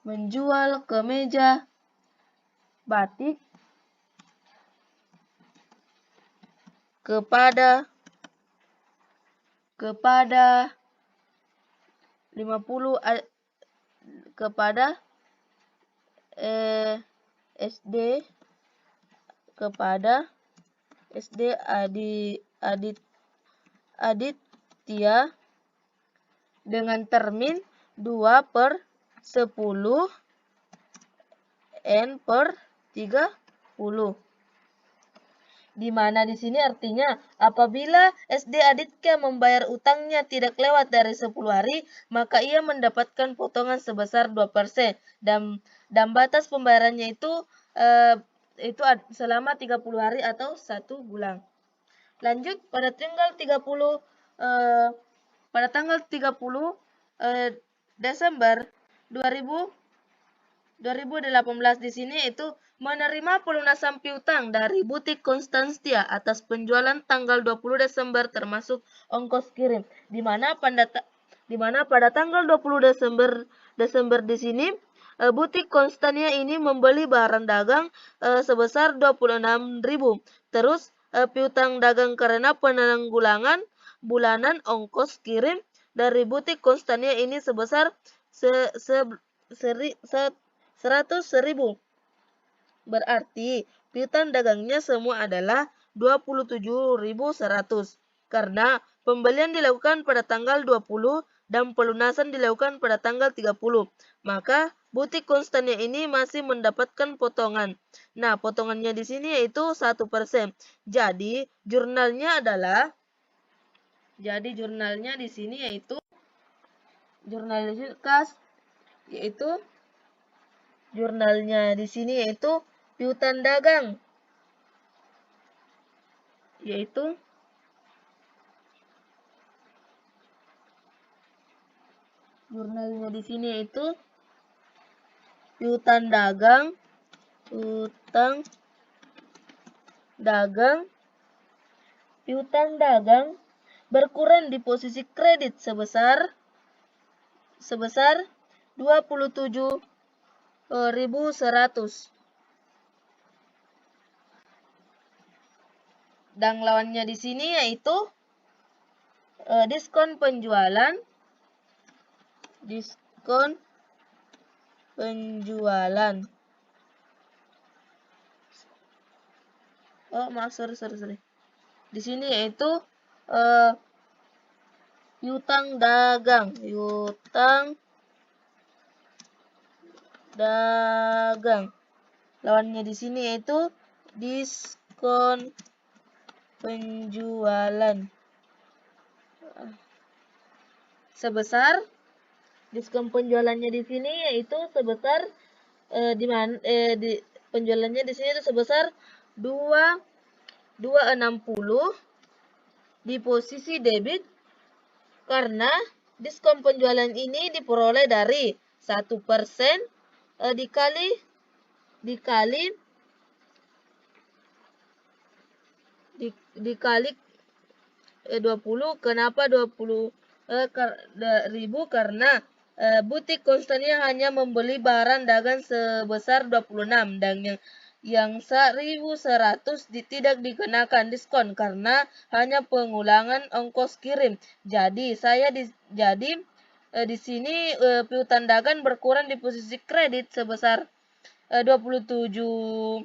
menjual kemeja batik kepada 50 kepada SD Aditya dengan termin 2/10 N/30. Di mana di sini artinya apabila SD Aditya membayar utangnya tidak lewat dari 10 hari, maka ia mendapatkan potongan sebesar 2% dan batas pembayarannya itu selama 30 hari atau 1 bulan. Lanjut pada tanggal 30 Desember 2018 di sini itu menerima pelunasan piutang dari butik Konstantia atas penjualan tanggal 20 Desember termasuk ongkos kirim. Di mana pada tanggal 20 Desember di sini butik Konstantia ini membeli barang dagang sebesar 26.000. Terus piutang dagang karena penanggulangan bulanan ongkos kirim dari butik Konstantia ini sebesar 100.000. Berarti piutang dagangnya semua adalah 27.100 karena pembelian dilakukan pada tanggal 20 dan pelunasan dilakukan pada tanggal 30. Maka butik Konstantia ini masih mendapatkan potongan. Nah, potongannya di sini yaitu 1%. Jadi jurnalnya di sini yaitu jurnalnya di sini yaitu piutang dagang, yaitu jurnalnya di sini yaitu piutang dagang berkurang di posisi kredit sebesar 27.100. Dan lawannya di sini yaitu diskon penjualan. Oh, maaf, sorry. Di sini yaitu piutang dagang. Lawannya di sini yaitu diskon penjualan sebesar diskon penjualannya di sini yaitu sebesar penjualannya di sini itu sebesar 260 di posisi debit karena diskon penjualan ini diperoleh dari 1% dikali dikali 20. Kenapa 20 ribu? Karena butik konstannya hanya membeli barang dagang sebesar 26 dan yang 1.100 tidak dikenakan diskon karena hanya pengulangan ongkos kirim. Jadi di sini piutang dagang berkurang di posisi kredit sebesar 27.100,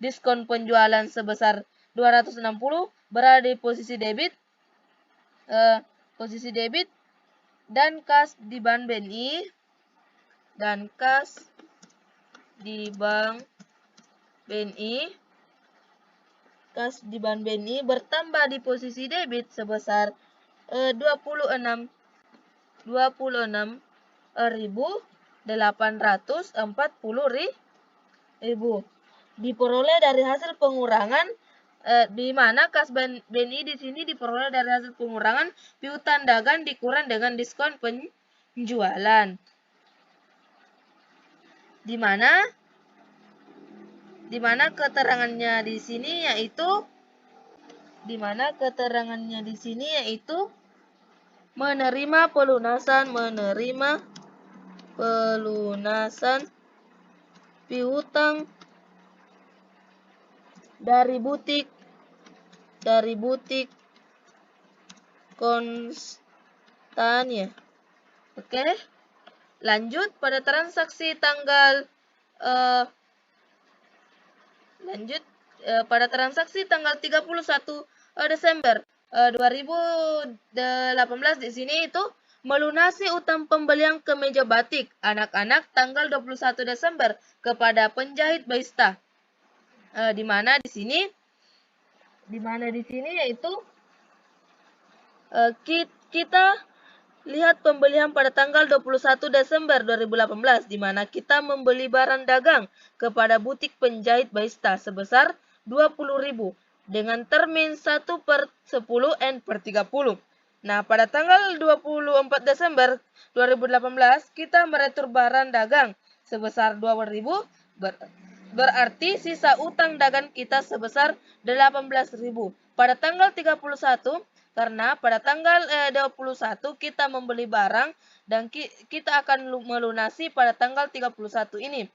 diskon penjualan sebesar 260, berada di posisi debit, dan kas di Bank BNI bertambah di posisi debit sebesar 26.840.000 diperoleh dari hasil pengurangan, di mana kas BNI di sini diperoleh dari hasil pengurangan piutang dagang dikurang dengan diskon penjualan, di mana keterangannya di sini yaitu menerima pelunasan piutang dari butik konstannya. Oke, lanjut pada transaksi tanggal 31 Desember 2018 di sini itu melunasi utang pembelian kemeja batik anak-anak tanggal 21 Desember kepada penjahit Baista. Di mana di sini yaitu kita lihat pembelian pada tanggal 21 Desember 2018 di mana kita membeli barang dagang kepada butik penjahit Baista sebesar 20.000 dengan termin 1/10 N/30. Nah, pada tanggal 24 Desember 2018 kita meretur barang dagang sebesar 20.000, berarti sisa utang dagang kita sebesar 18.000. Pada tanggal 31, karena pada tanggal 21 kita membeli barang dan kita akan melunasi pada tanggal 31 ini.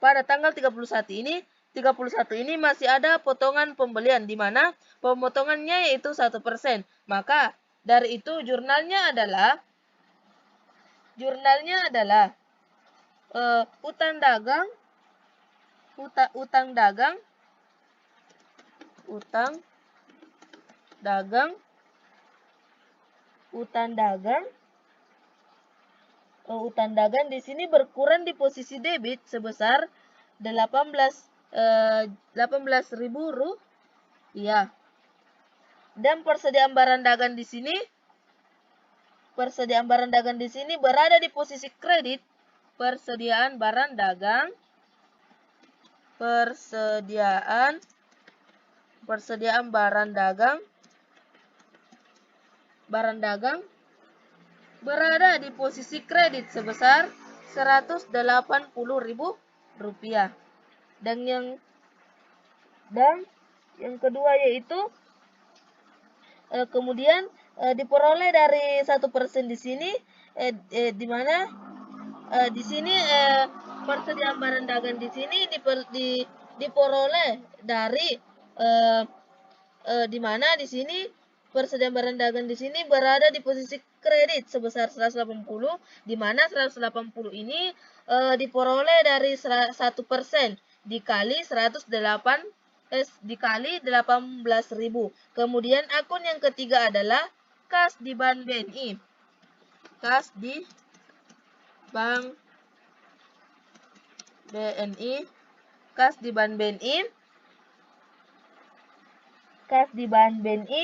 Pada tanggal 31 ini masih ada potongan pembelian di mana pemotongannya yaitu 1%. Maka dari itu jurnalnya adalah utang dagang di sini berkurang di posisi debit sebesar 18.000 rupiah. Dan persediaan barang dagang di sini berada di posisi kredit. Persediaan barang dagang berada di posisi kredit sebesar 180.000 rupiah. Dan yang kedua yaitu kemudian diperoleh dari 1% di sini, di mana di sini persediaan barang dagang di sini diperoleh dari di mana di sini persediaan barang dagang di sini berada di posisi kredit sebesar 180, di mana 180 ini diperoleh dari 1% dikali 18.000. Kemudian akun yang ketiga adalah kas di Bank BNI. Kas di Bank BNI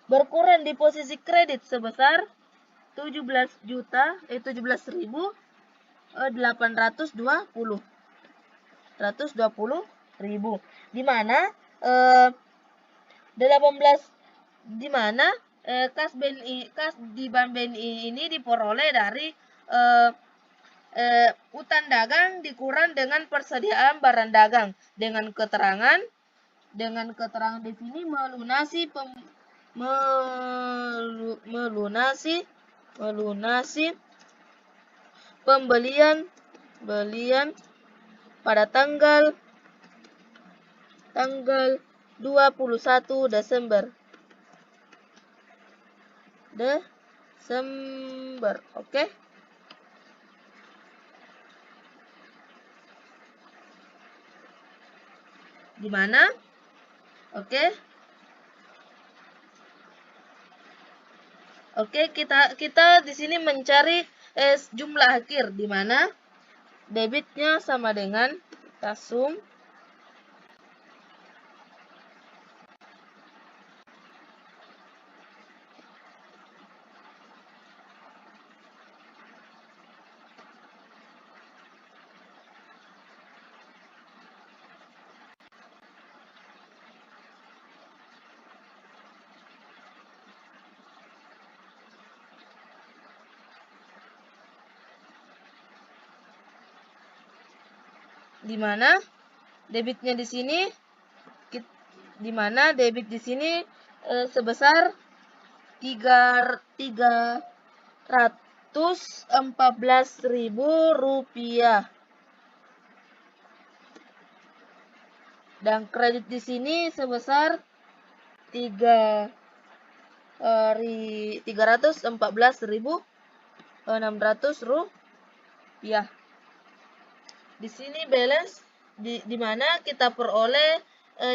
berkurang di posisi kredit sebesar 17.820.000, di mana kas di Bank BNI ini diperoleh dari utang dagang dikurang dengan persediaan barang dagang dengan keterangan di sini melunasi pembelian pada tanggal 21 Desember. Oke. Di mana? Oke. Oke, kita di sini mencari jumlah akhir di mana debitnya sama dengan kita sum di mana debitnya di sini debit di sini sebesar 314.000 rupiah. Dan kredit di sini sebesar 314.600 rupiah. Di sini balance di mana kita peroleh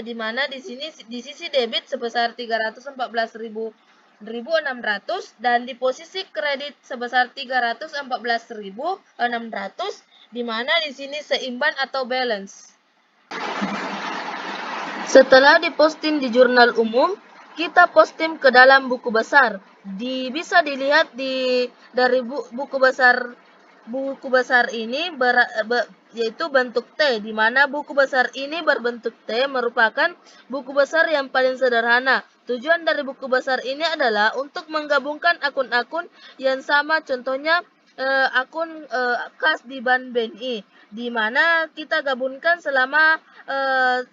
di mana di sisi debit sebesar 314.600 dan di posisi kredit sebesar 314.600 di mana di sini seimbang atau balance. Setelah diposting di jurnal umum, kita posting ke dalam buku besar. Bisa dilihat dari buku besar ini yaitu bentuk T, di mana buku besar ini berbentuk T merupakan buku besar yang paling sederhana. Tujuan dari buku besar ini adalah untuk menggabungkan akun-akun yang sama, contohnya akun kas di Bank BNI, di mana kita gabungkan selama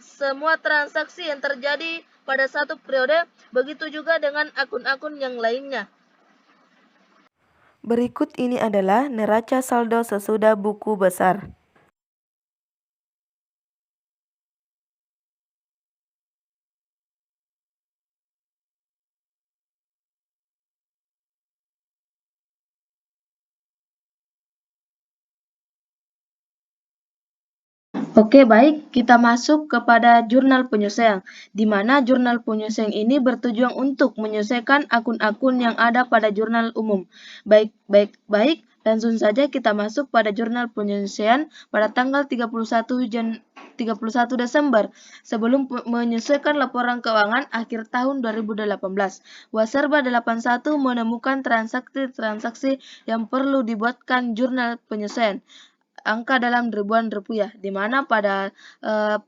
semua transaksi yang terjadi pada satu periode, begitu juga dengan akun-akun yang lainnya. Berikut ini adalah neraca saldo sesudah buku besar. Oke, baik, kita masuk kepada jurnal penyelesaian, di mana jurnal penyelesaian ini bertujuan untuk menyelesaikan akun-akun yang ada pada jurnal umum. Baik, langsung saja kita masuk pada jurnal penyelesaian pada tanggal 31 Desember sebelum menyelesaikan laporan keuangan akhir tahun 2018. Waserba 81 menemukan transaksi-transaksi yang perlu dibuatkan jurnal penyelesaian. Angka dalam ribuan rupiah, di mana pada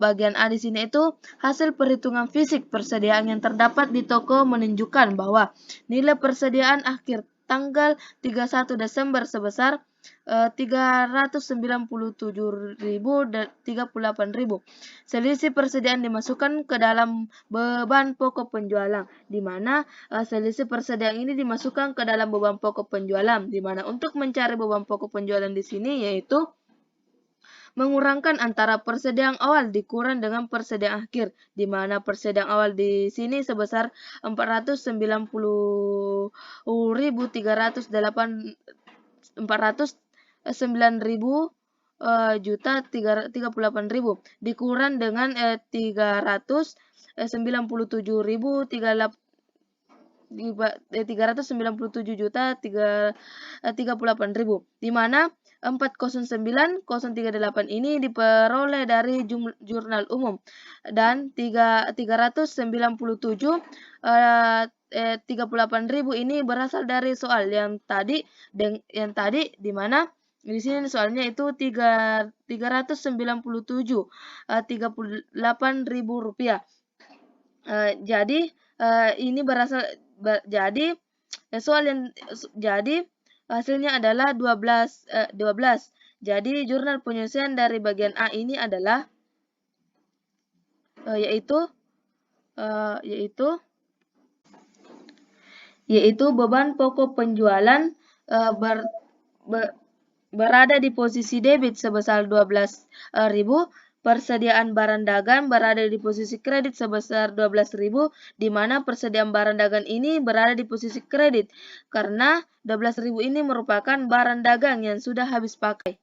bagian A di sini itu hasil perhitungan fisik persediaan yang terdapat di toko menunjukkan bahwa nilai persediaan akhir tanggal 31 Desember sebesar 397.038.000. Selisih persediaan dimasukkan ke dalam beban pokok penjualan, di mana selisih persediaan ini dimasukkan ke dalam beban pokok penjualan, di mana untuk mencari beban pokok penjualan di sini yaitu mengurangkan antara persediaan awal dikurang dengan persediaan akhir, di mana persediaan awal di sini sebesar 409.308 dikurang dengan 397.038.000, di mana 409.038 ini diperoleh dari jurnal umum dan 397.038.000 ini berasal dari soal yang tadi di mana di sini soalnya itu 397.038.000 rupiah. Jadi ini berasal jadi hasilnya adalah 12. Jadi jurnal penyelesaian dari bagian A ini adalah yaitu beban pokok penjualan berada di posisi debit sebesar 12.000, persediaan barang dagang berada di posisi kredit sebesar 12.000, di mana persediaan barang dagang ini berada di posisi kredit karena 12.000 ini merupakan barang dagang yang sudah habis pakai.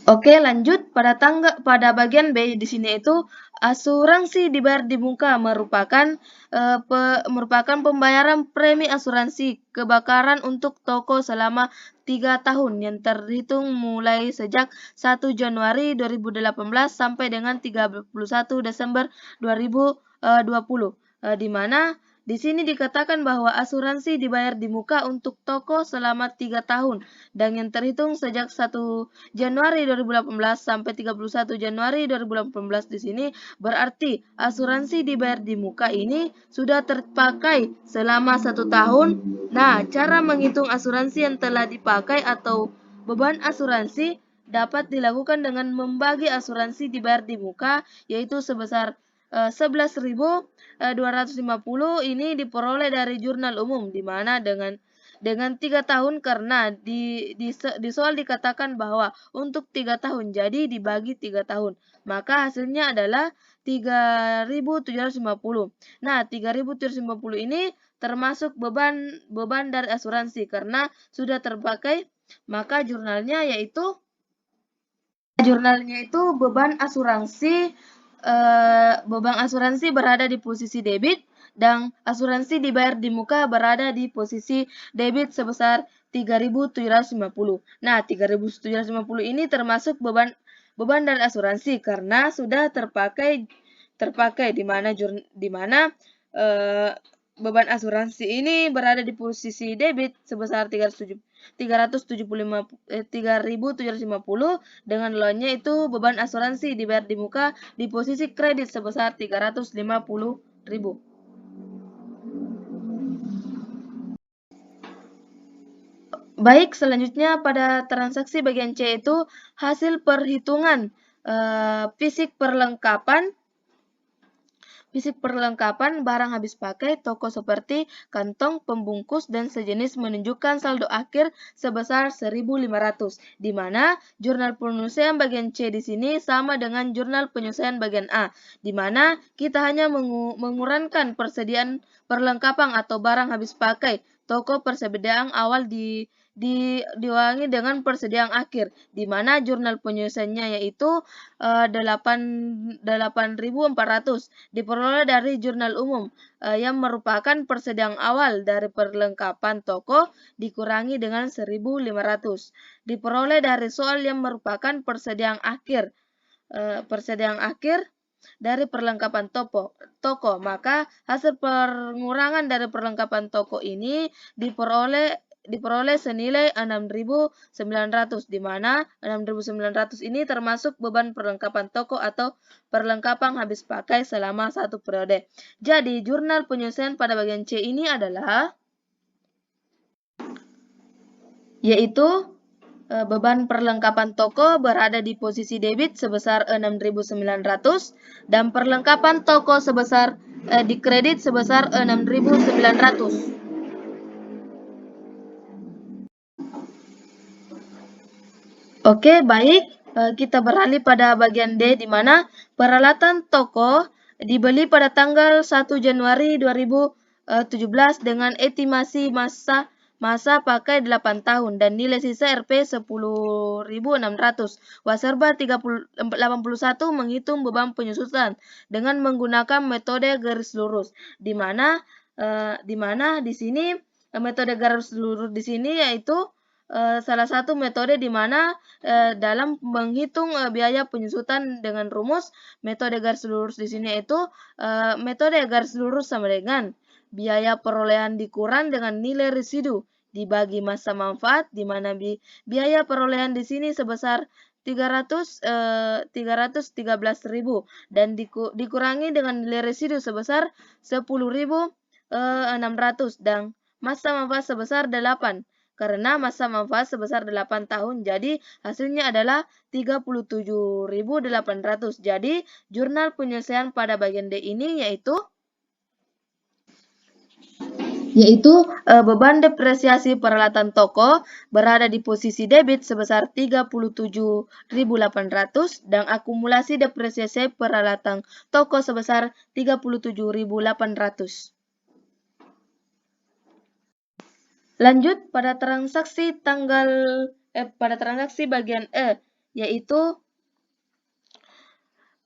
Oke, lanjut pada bagian B di sini itu asuransi dibayar di muka merupakan pembayaran premi asuransi kebakaran untuk toko selama 3 tahun yang terhitung mulai sejak 1 Januari 2018 sampai dengan 31 Desember 2020. Di mana di sini dikatakan bahwa asuransi dibayar di muka untuk toko selama 3 tahun dan yang terhitung sejak 1 Januari 2018 sampai 31 Januari 2018 di sini berarti asuransi dibayar di muka ini sudah terpakai selama 1 tahun. Nah, cara menghitung asuransi yang telah dipakai atau beban asuransi dapat dilakukan dengan membagi asuransi dibayar di muka yaitu sebesar 11.250 ini diperoleh dari jurnal umum di mana dengan 3 tahun karena di soal dikatakan bahwa untuk 3 tahun jadi dibagi 3 tahun maka hasilnya adalah 3.750. Nah, 3.750 ini termasuk beban dari asuransi karena sudah terpakai maka jurnalnya itu beban asuransi berada di posisi debit dan asuransi dibayar di muka berada di posisi debit sebesar 3.750. Nah, 3.750 ini termasuk beban dari asuransi karena sudah terpakai di mana beban asuransi ini berada di posisi debit sebesar 3.750 dengan loannya itu beban asuransi dibayar di muka di posisi kredit sebesar 350.000. Baik, selanjutnya pada transaksi bagian C itu hasil perhitungan fisik perlengkapan barang habis pakai toko seperti kantong, pembungkus, dan sejenis menunjukkan saldo akhir sebesar 1.500, di mana jurnal penyelesaian bagian C di sini sama dengan jurnal penyelesaian bagian A, di mana kita hanya mengurangkan persediaan perlengkapan atau barang habis pakai toko persediaan awal diwangi dengan persediaan akhir, di mana jurnal penyelesaiannya yaitu 8.400 diperoleh dari jurnal umum yang merupakan persediaan awal dari perlengkapan toko dikurangi dengan 1.500 diperoleh dari soal yang merupakan persediaan akhir dari perlengkapan toko. Maka hasil pengurangan dari perlengkapan toko ini diperoleh senilai 6.900, di mana 6.900 ini termasuk beban perlengkapan toko atau perlengkapan habis pakai selama 1 periode. Jadi, jurnal penyelesaian pada bagian C ini adalah yaitu beban perlengkapan toko berada di posisi debit sebesar 6.900 dan perlengkapan toko sebesar di kredit sebesar 6.900. Oke, baik. Kita beralih pada bagian D, di mana peralatan toko dibeli pada tanggal 1 Januari 2017 dengan estimasi masa pakai 8 tahun dan nilai sisa Rp 10.600. Waserba 81 menghitung beban penyusutan dengan menggunakan metode garis lurus, di mana di sini metode garis lurus di sini yaitu salah satu metode di mana dalam menghitung biaya penyusutan dengan rumus metode garis lurus di sini itu metode garis lurus sama dengan biaya perolehan dikurang dengan nilai residu dibagi masa manfaat, di mana biaya perolehan di sini sebesar 313.000 dan dikurangi dengan nilai residu sebesar 10.600 dan masa manfaat sebesar 8. karena masa manfaat sebesar 8 tahun. Jadi hasilnya adalah 37.800. Jadi jurnal penyelesaian pada bagian D ini yaitu beban depresiasi peralatan toko berada di posisi debit sebesar 37.800 dan akumulasi depresiasi peralatan toko sebesar 37.800. Lanjut pada transaksi bagian E, yaitu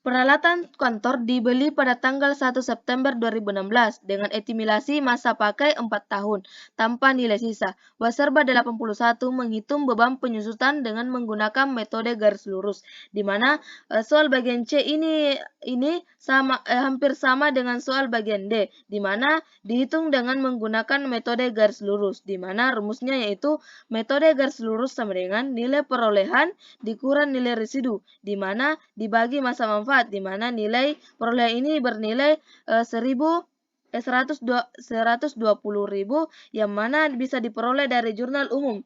peralatan kantor dibeli pada tanggal 1 September 2016 dengan estimasi masa pakai 4 tahun tanpa nilai sisa. Waserba 81 menghitung beban penyusutan dengan menggunakan metode garis lurus, di mana soal bagian C ini hampir sama dengan soal bagian D, di mana dihitung dengan menggunakan metode garis lurus, di mana rumusnya yaitu metode garis lurus sama dengan nilai perolehan dikurang nilai residu, di mana dibagi masa manfaat, di mana nilai perolehan ini bernilai 120.000 yang mana bisa diperoleh dari jurnal umum.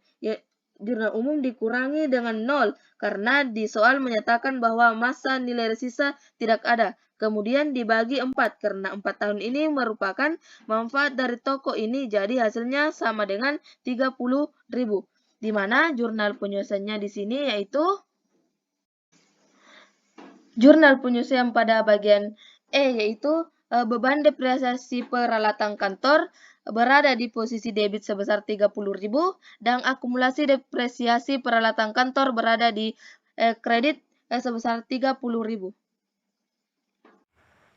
Jurnal umum dikurangi dengan 0 karena di soal menyatakan bahwa masa nilai sisa tidak ada. Kemudian dibagi 4 karena 4 tahun ini merupakan manfaat dari toko ini, jadi hasilnya sama dengan 30.000. Di mana jurnal penyelesaiannya di sini yaitu jurnal penyelesaian pada bagian E yaitu beban depresiasi peralatan kantor berada di posisi debit sebesar 30.000 dan akumulasi depresiasi peralatan kantor berada di kredit sebesar 30.000.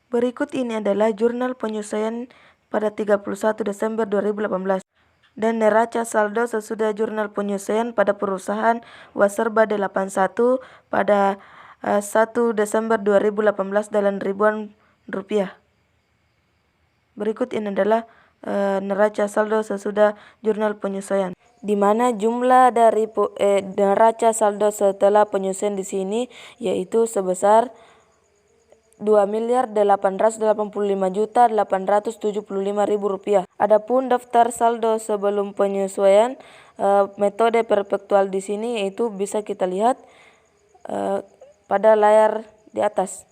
Berikut ini adalah jurnal penyelesaian pada 31 Desember 2018 dan neraca saldo sesudah jurnal penyelesaian pada perusahaan Waserba 81 pada 1 Desember 2018 dalam ribuan rupiah. Berikut ini adalah neraca saldo sesudah jurnal penyelesaian, di mana jumlah dari neraca saldo setelah penyelesaian di sini yaitu sebesar 2.885.875.000 rupiah. Adapun daftar saldo sebelum penyesuaian metode perpetual di sini yaitu bisa kita lihat pada layar di atas.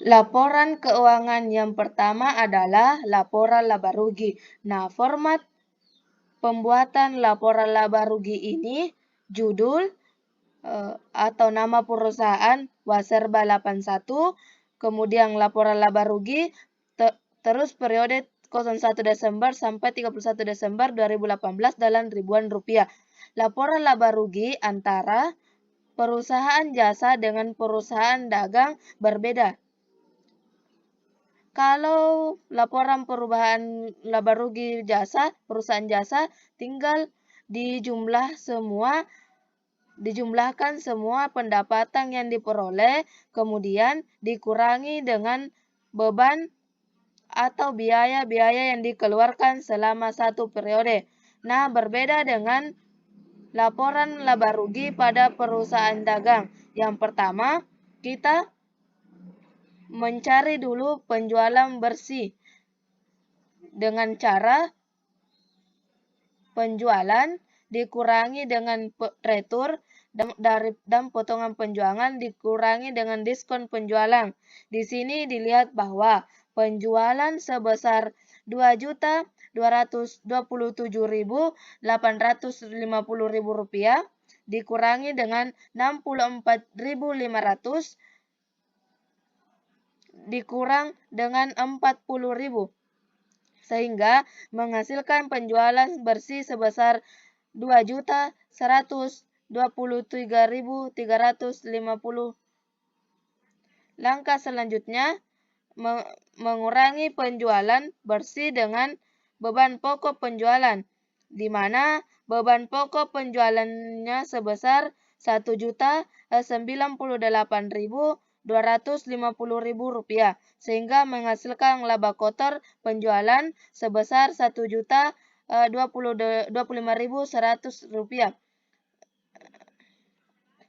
Laporan keuangan yang pertama adalah laporan laba rugi. Nah, format pembuatan laporan laba rugi ini judul atau nama perusahaan Waserba 81, kemudian laporan laba rugi, terus periode 01 Desember sampai 31 Desember 2018 dalam ribuan rupiah. Laporan laba rugi antara perusahaan jasa dengan perusahaan dagang berbeda. Kalau laporan perubahan laba rugi jasa, perusahaan jasa tinggal dijumlahkan semua pendapatan yang diperoleh, kemudian dikurangi dengan beban atau biaya-biaya yang dikeluarkan selama satu periode. Nah, berbeda dengan laporan laba rugi pada perusahaan dagang. Yang pertama, kita mencari dulu penjualan bersih dengan cara penjualan dikurangi dengan retur dan potongan penjualan dikurangi dengan diskon penjualan. Di sini dilihat bahwa penjualan sebesar 2.227.850.000 rupiah dikurangi dengan 64.500 dikurang dengan 40.000 sehingga menghasilkan penjualan bersih sebesar 2.123.350. Langkah selanjutnya mengurangi penjualan bersih dengan beban pokok penjualan, di mana beban pokok penjualannya sebesar 1.098.250.000 rupiah, sehingga menghasilkan laba kotor penjualan sebesar 1.025.100 rupiah.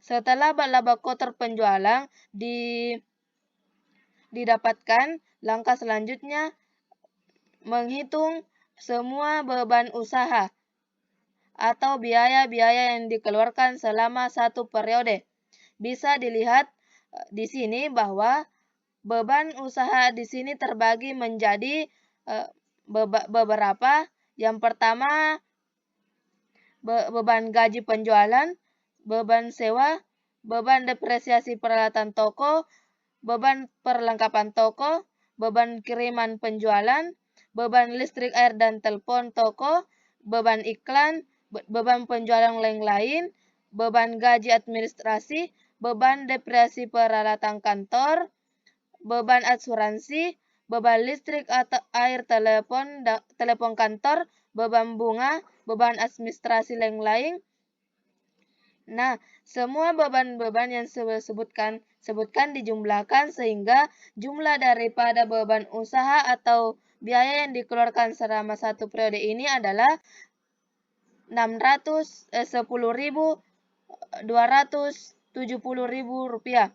Setelah laba kotor penjualan didapatkan, langkah selanjutnya menghitung semua beban usaha atau biaya-biaya yang dikeluarkan selama satu periode. Bisa dilihat di sini bahwa beban usaha di sini terbagi menjadi beberapa. Yang pertama, beban gaji penjualan, beban sewa, beban depresiasi peralatan toko, beban perlengkapan toko, beban kiriman penjualan, beban listrik, air, dan telepon toko, beban iklan, beban penjualan lain-lain, beban gaji administrasi, beban depresiasi peralatan kantor, beban asuransi, beban listrik atau air, telepon kantor, beban bunga, beban administrasi lain-lain. Nah, semua beban-beban yang sebutkan dijumlahkan sehingga jumlah daripada beban usaha atau biaya yang dikeluarkan selama satu periode ini adalah 610.270.000 rupiah.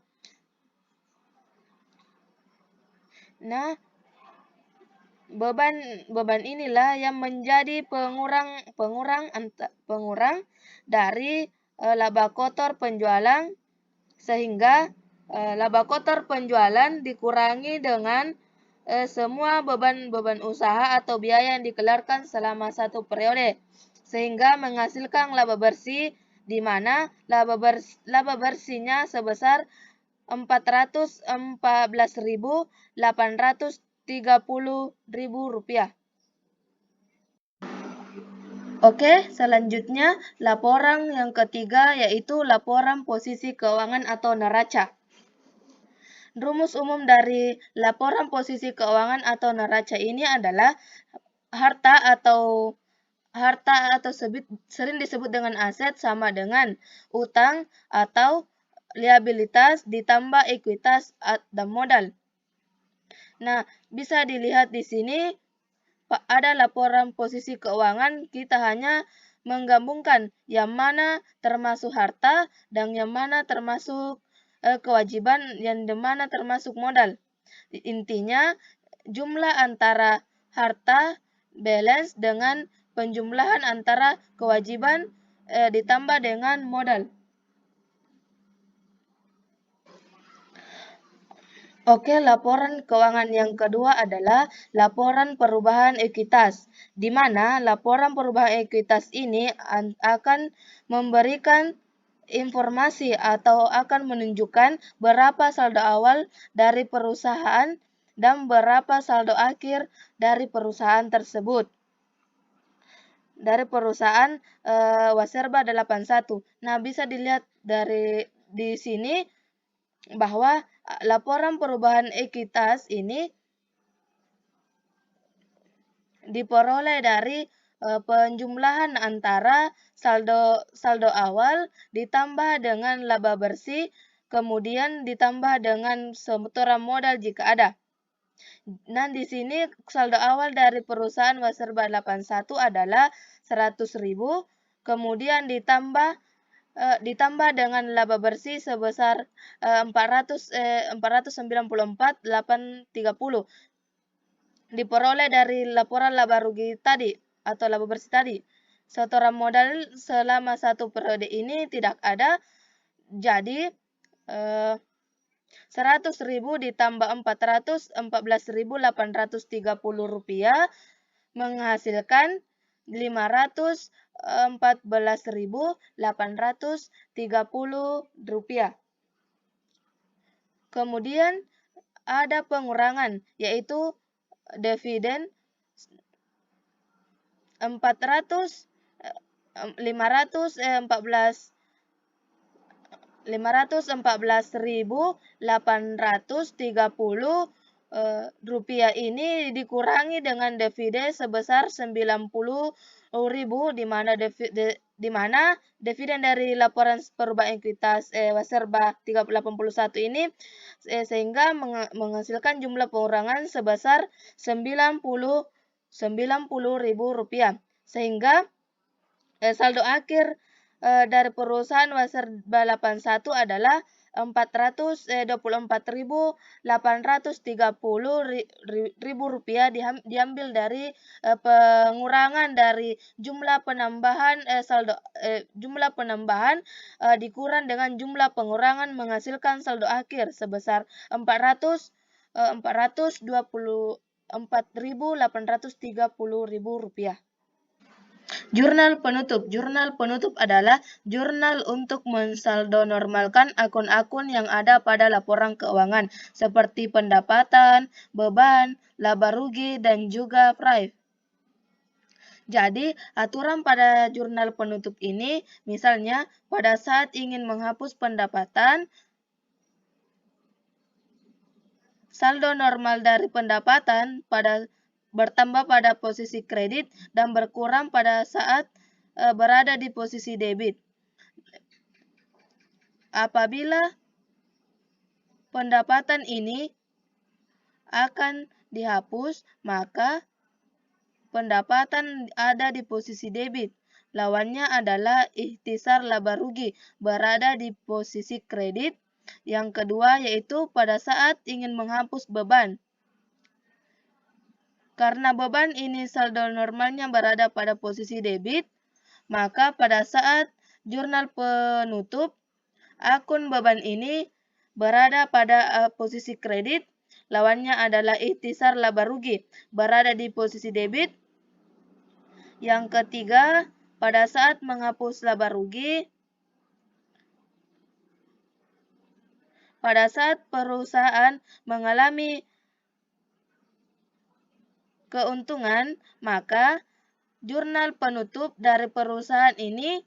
Nah, beban inilah yang menjadi pengurang dari laba kotor penjualan, sehingga laba kotor penjualan dikurangi dengan semua beban usaha atau biaya yang dikeluarkan selama satu periode, sehingga menghasilkan laba bersih, di mana laba bersihnya sebesar 414.830.000 rupiah. Oke, selanjutnya laporan yang ketiga yaitu laporan posisi keuangan atau neraca. Rumus umum dari laporan posisi keuangan atau neraca ini adalah harta atau sering disebut dengan aset sama dengan utang atau liabilitas ditambah ekuitas dan modal. Nah, bisa dilihat di sini ada laporan posisi keuangan, kita hanya menggabungkan yang mana termasuk harta dan yang mana termasuk kewajiban, yang mana termasuk modal. Intinya jumlah antara harta balance dengan penjumlahan antara kewajiban ditambah dengan modal. Oke, laporan keuangan yang kedua adalah laporan perubahan ekuitas, di mana laporan perubahan ekuitas ini akan memberikan informasi atau akan menunjukkan berapa saldo awal dari perusahaan dan berapa saldo akhir dari perusahaan tersebut. Dari perusahaan Waserba 81. Nah, bisa dilihat di sini bahwa laporan perubahan ekuitas ini diperoleh dari penjumlahan antara saldo awal ditambah dengan laba bersih, kemudian ditambah dengan setoran modal jika ada. Nah, di sini saldo awal dari perusahaan Waserba 81 adalah 100.000, kemudian ditambah dengan laba bersih sebesar 494.830 diperoleh dari laporan laba rugi tadi atau laba bersih tadi. Setoran modal selama satu periode ini tidak ada, jadi 100.000 ditambah 414.830 rupiah menghasilkan 514.830 rupiah. Kemudian ada pengurangan, yaitu dividen 514.830 rupiah ini dikurangi dengan dividen sebesar 90.000, di mana dividen dari laporan perubahan ekuitas Waserba 81 ini sehingga menghasilkan jumlah pengurangan sebesar 90.000 rupiah, sehingga saldo akhir dari perusahaan Waserba 81 adalah 424.830 rupiah diambil dari pengurangan dari jumlah penambahan dikurang dengan jumlah pengurangan menghasilkan saldo akhir sebesar 424.830 rupiah. Jurnal penutup. Jurnal penutup adalah jurnal untuk mensaldo normalkan akun-akun yang ada pada laporan keuangan seperti pendapatan, beban, laba rugi, dan juga prive. Jadi, aturan pada jurnal penutup ini, misalnya pada saat ingin menghapus pendapatan, saldo normal dari pendapatan bertambah pada posisi kredit dan berkurang pada saat berada di posisi debit. Apabila pendapatan ini akan dihapus, maka pendapatan ada di posisi debit. Lawannya adalah ikhtisar laba rugi berada di posisi kredit. Yang kedua yaitu pada saat ingin menghapus beban. Karena beban ini saldo normalnya berada pada posisi debit, maka pada saat jurnal penutup, akun beban ini berada pada posisi kredit. Lawannya adalah ikhtisar laba rugi berada di posisi debit. Yang ketiga, pada saat menghapus laba rugi, pada saat perusahaan mengalami keuntungan, maka jurnal penutup dari perusahaan ini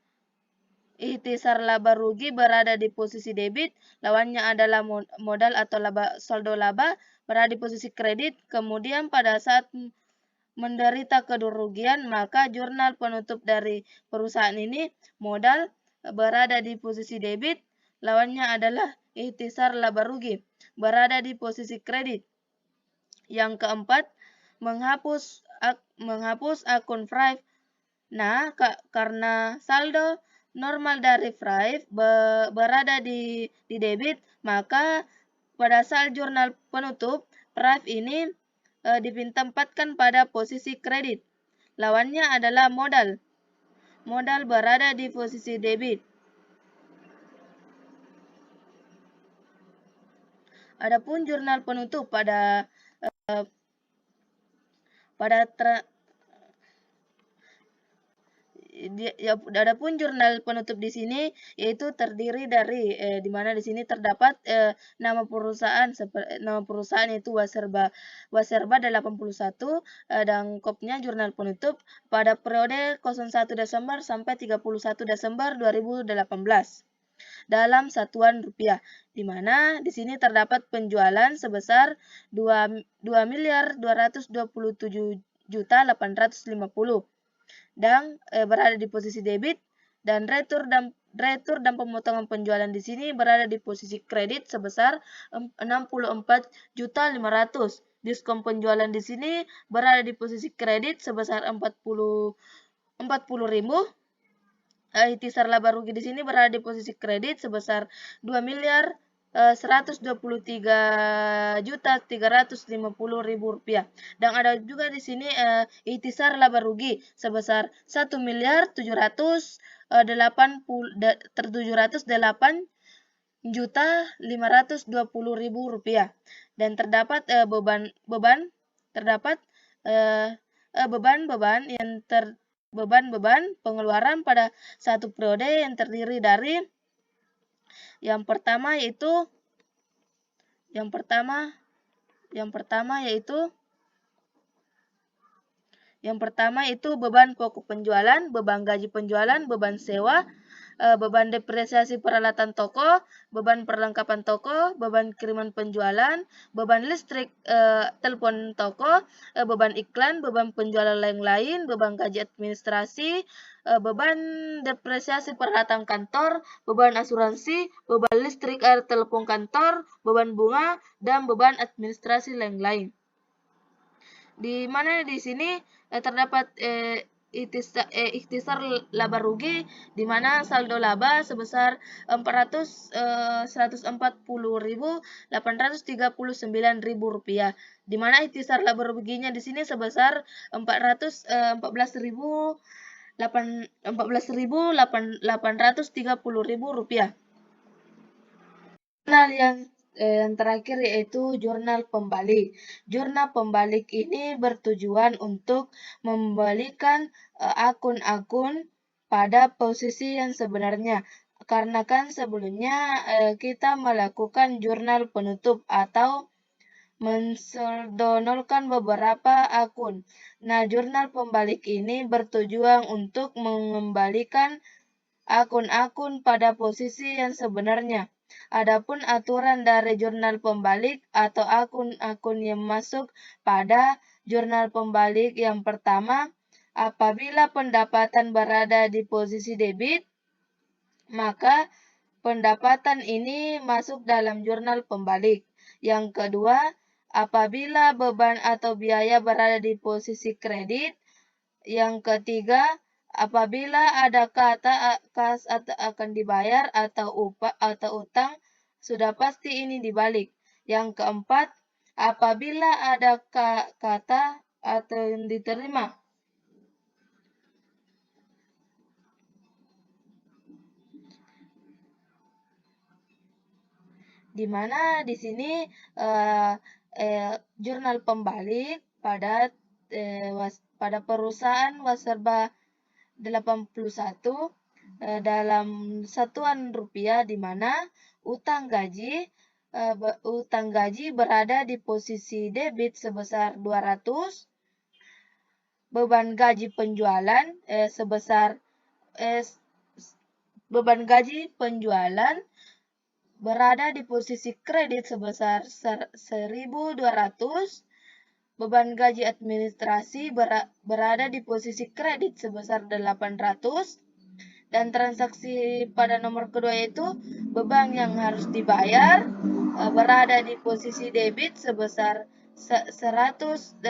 ikhtisar laba rugi berada di posisi debit, lawannya adalah modal atau saldo laba berada di posisi kredit. Kemudian pada saat menderita kerugian, maka jurnal penutup dari perusahaan ini modal berada di posisi debit, lawannya adalah ikhtisar laba rugi berada di posisi kredit. Yang keempat, menghapus akun prive. Nah, karena saldo normal dari prive berada di debit, maka pada saat jurnal penutup, prive ini ditempatkan pada posisi kredit. Lawannya adalah modal. Modal berada di posisi debit. Adapun jurnal penutup adapun jurnal penutup di sini yaitu terdiri dari di mana di sini terdapat nama perusahaan yaitu Waserba 81 dan kopnya jurnal penutup pada periode 01 Desember sampai 31 Desember 2018 dalam satuan rupiah, di mana di sini terdapat penjualan sebesar 2.227.850 dan berada di posisi debit, dan retur dan pemotongan penjualan di sini berada di posisi kredit sebesar 64.500. Diskon penjualan di sini berada di posisi kredit sebesar 40.000. Ikhtisar laba rugi di sini berada di posisi kredit sebesar 2.123.350.000 rupiah. Dan ada juga di sini ikhtisar laba rugi sebesar 7.708.520.000 rupiah. Dan terdapat beban pengeluaran pada satu periode yang terdiri dari yang pertama yaitu beban pokok penjualan, beban gaji penjualan, beban sewa, beban depresiasi peralatan toko, beban perlengkapan toko, beban kiriman penjualan, beban listrik telepon toko, beban iklan, beban penjualan lain-lain, beban gaji administrasi, beban depresiasi peralatan kantor, beban asuransi, beban listrik air telepon kantor, beban bunga, dan beban administrasi lain-lain. Di mana di sini terdapat ikhtisar laba rugi, di mana saldo laba sebesar 140.839 rupiah, di mana ikhtisar laba ruginya di sini sebesar 14.830.000 rupiah. Jurnal yang terakhir yaitu jurnal pembalik. Jurnal pembalik ini bertujuan untuk membalikan akun-akun pada posisi yang sebenarnya. Karena kan sebelumnya kita melakukan jurnal penutup atau mensoldonorkan beberapa akun. Nah, jurnal pembalik ini bertujuan untuk mengembalikan akun-akun pada posisi yang sebenarnya. Adapun aturan dari jurnal pembalik atau akun-akun yang masuk pada jurnal pembalik yang pertama, apabila pendapatan berada di posisi debit, maka pendapatan ini masuk dalam jurnal pembalik. Yang kedua, apabila beban atau biaya berada di posisi kredit. Yang ketiga, apabila ada kata kas atau akan dibayar atau upah atau utang, sudah pasti ini dibalik. Yang keempat, apabila ada kata atau yang diterima. Di mana di sini jurnal pembalik pada perusahaan Waserba 81 dalam satuan rupiah, di mana utang gaji berada di posisi debit sebesar 200, beban gaji penjualan berada di posisi kredit sebesar 1.200, beban gaji administrasi berada di posisi kredit sebesar 800, dan transaksi pada nomor kedua yaitu beban yang harus dibayar berada di posisi debit sebesar 1.820,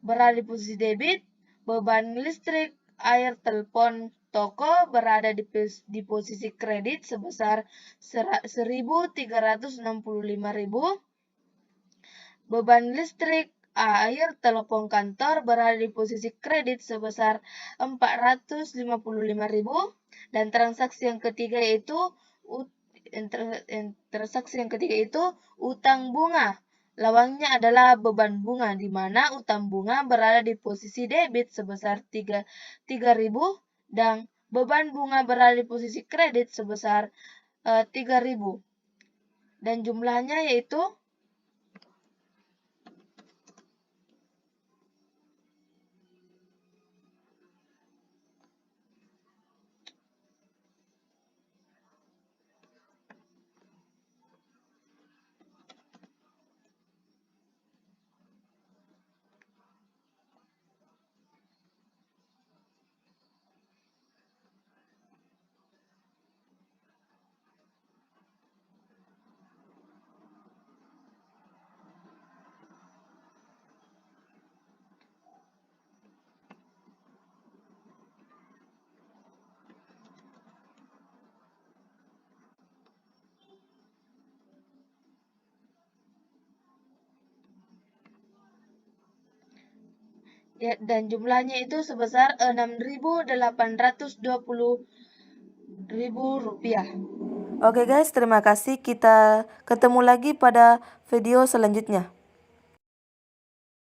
berada di posisi debit. Beban listrik, air, telepon, toko berada di posisi kredit sebesar 1.365.000. Beban listrik, air, telepon kantor berada di posisi kredit sebesar 455.000. Dan transaksi yang ketiga yaitu utang bunga. Lawannya adalah beban bunga, di mana utang bunga berada di posisi debit sebesar 3.000 dan beban bunga berada di posisi kredit sebesar 3.000. Dan jumlahnya yaitu dan jumlahnya itu sebesar 6.820.000 rupiah. Oke guys, terima kasih. Kita ketemu lagi pada video selanjutnya.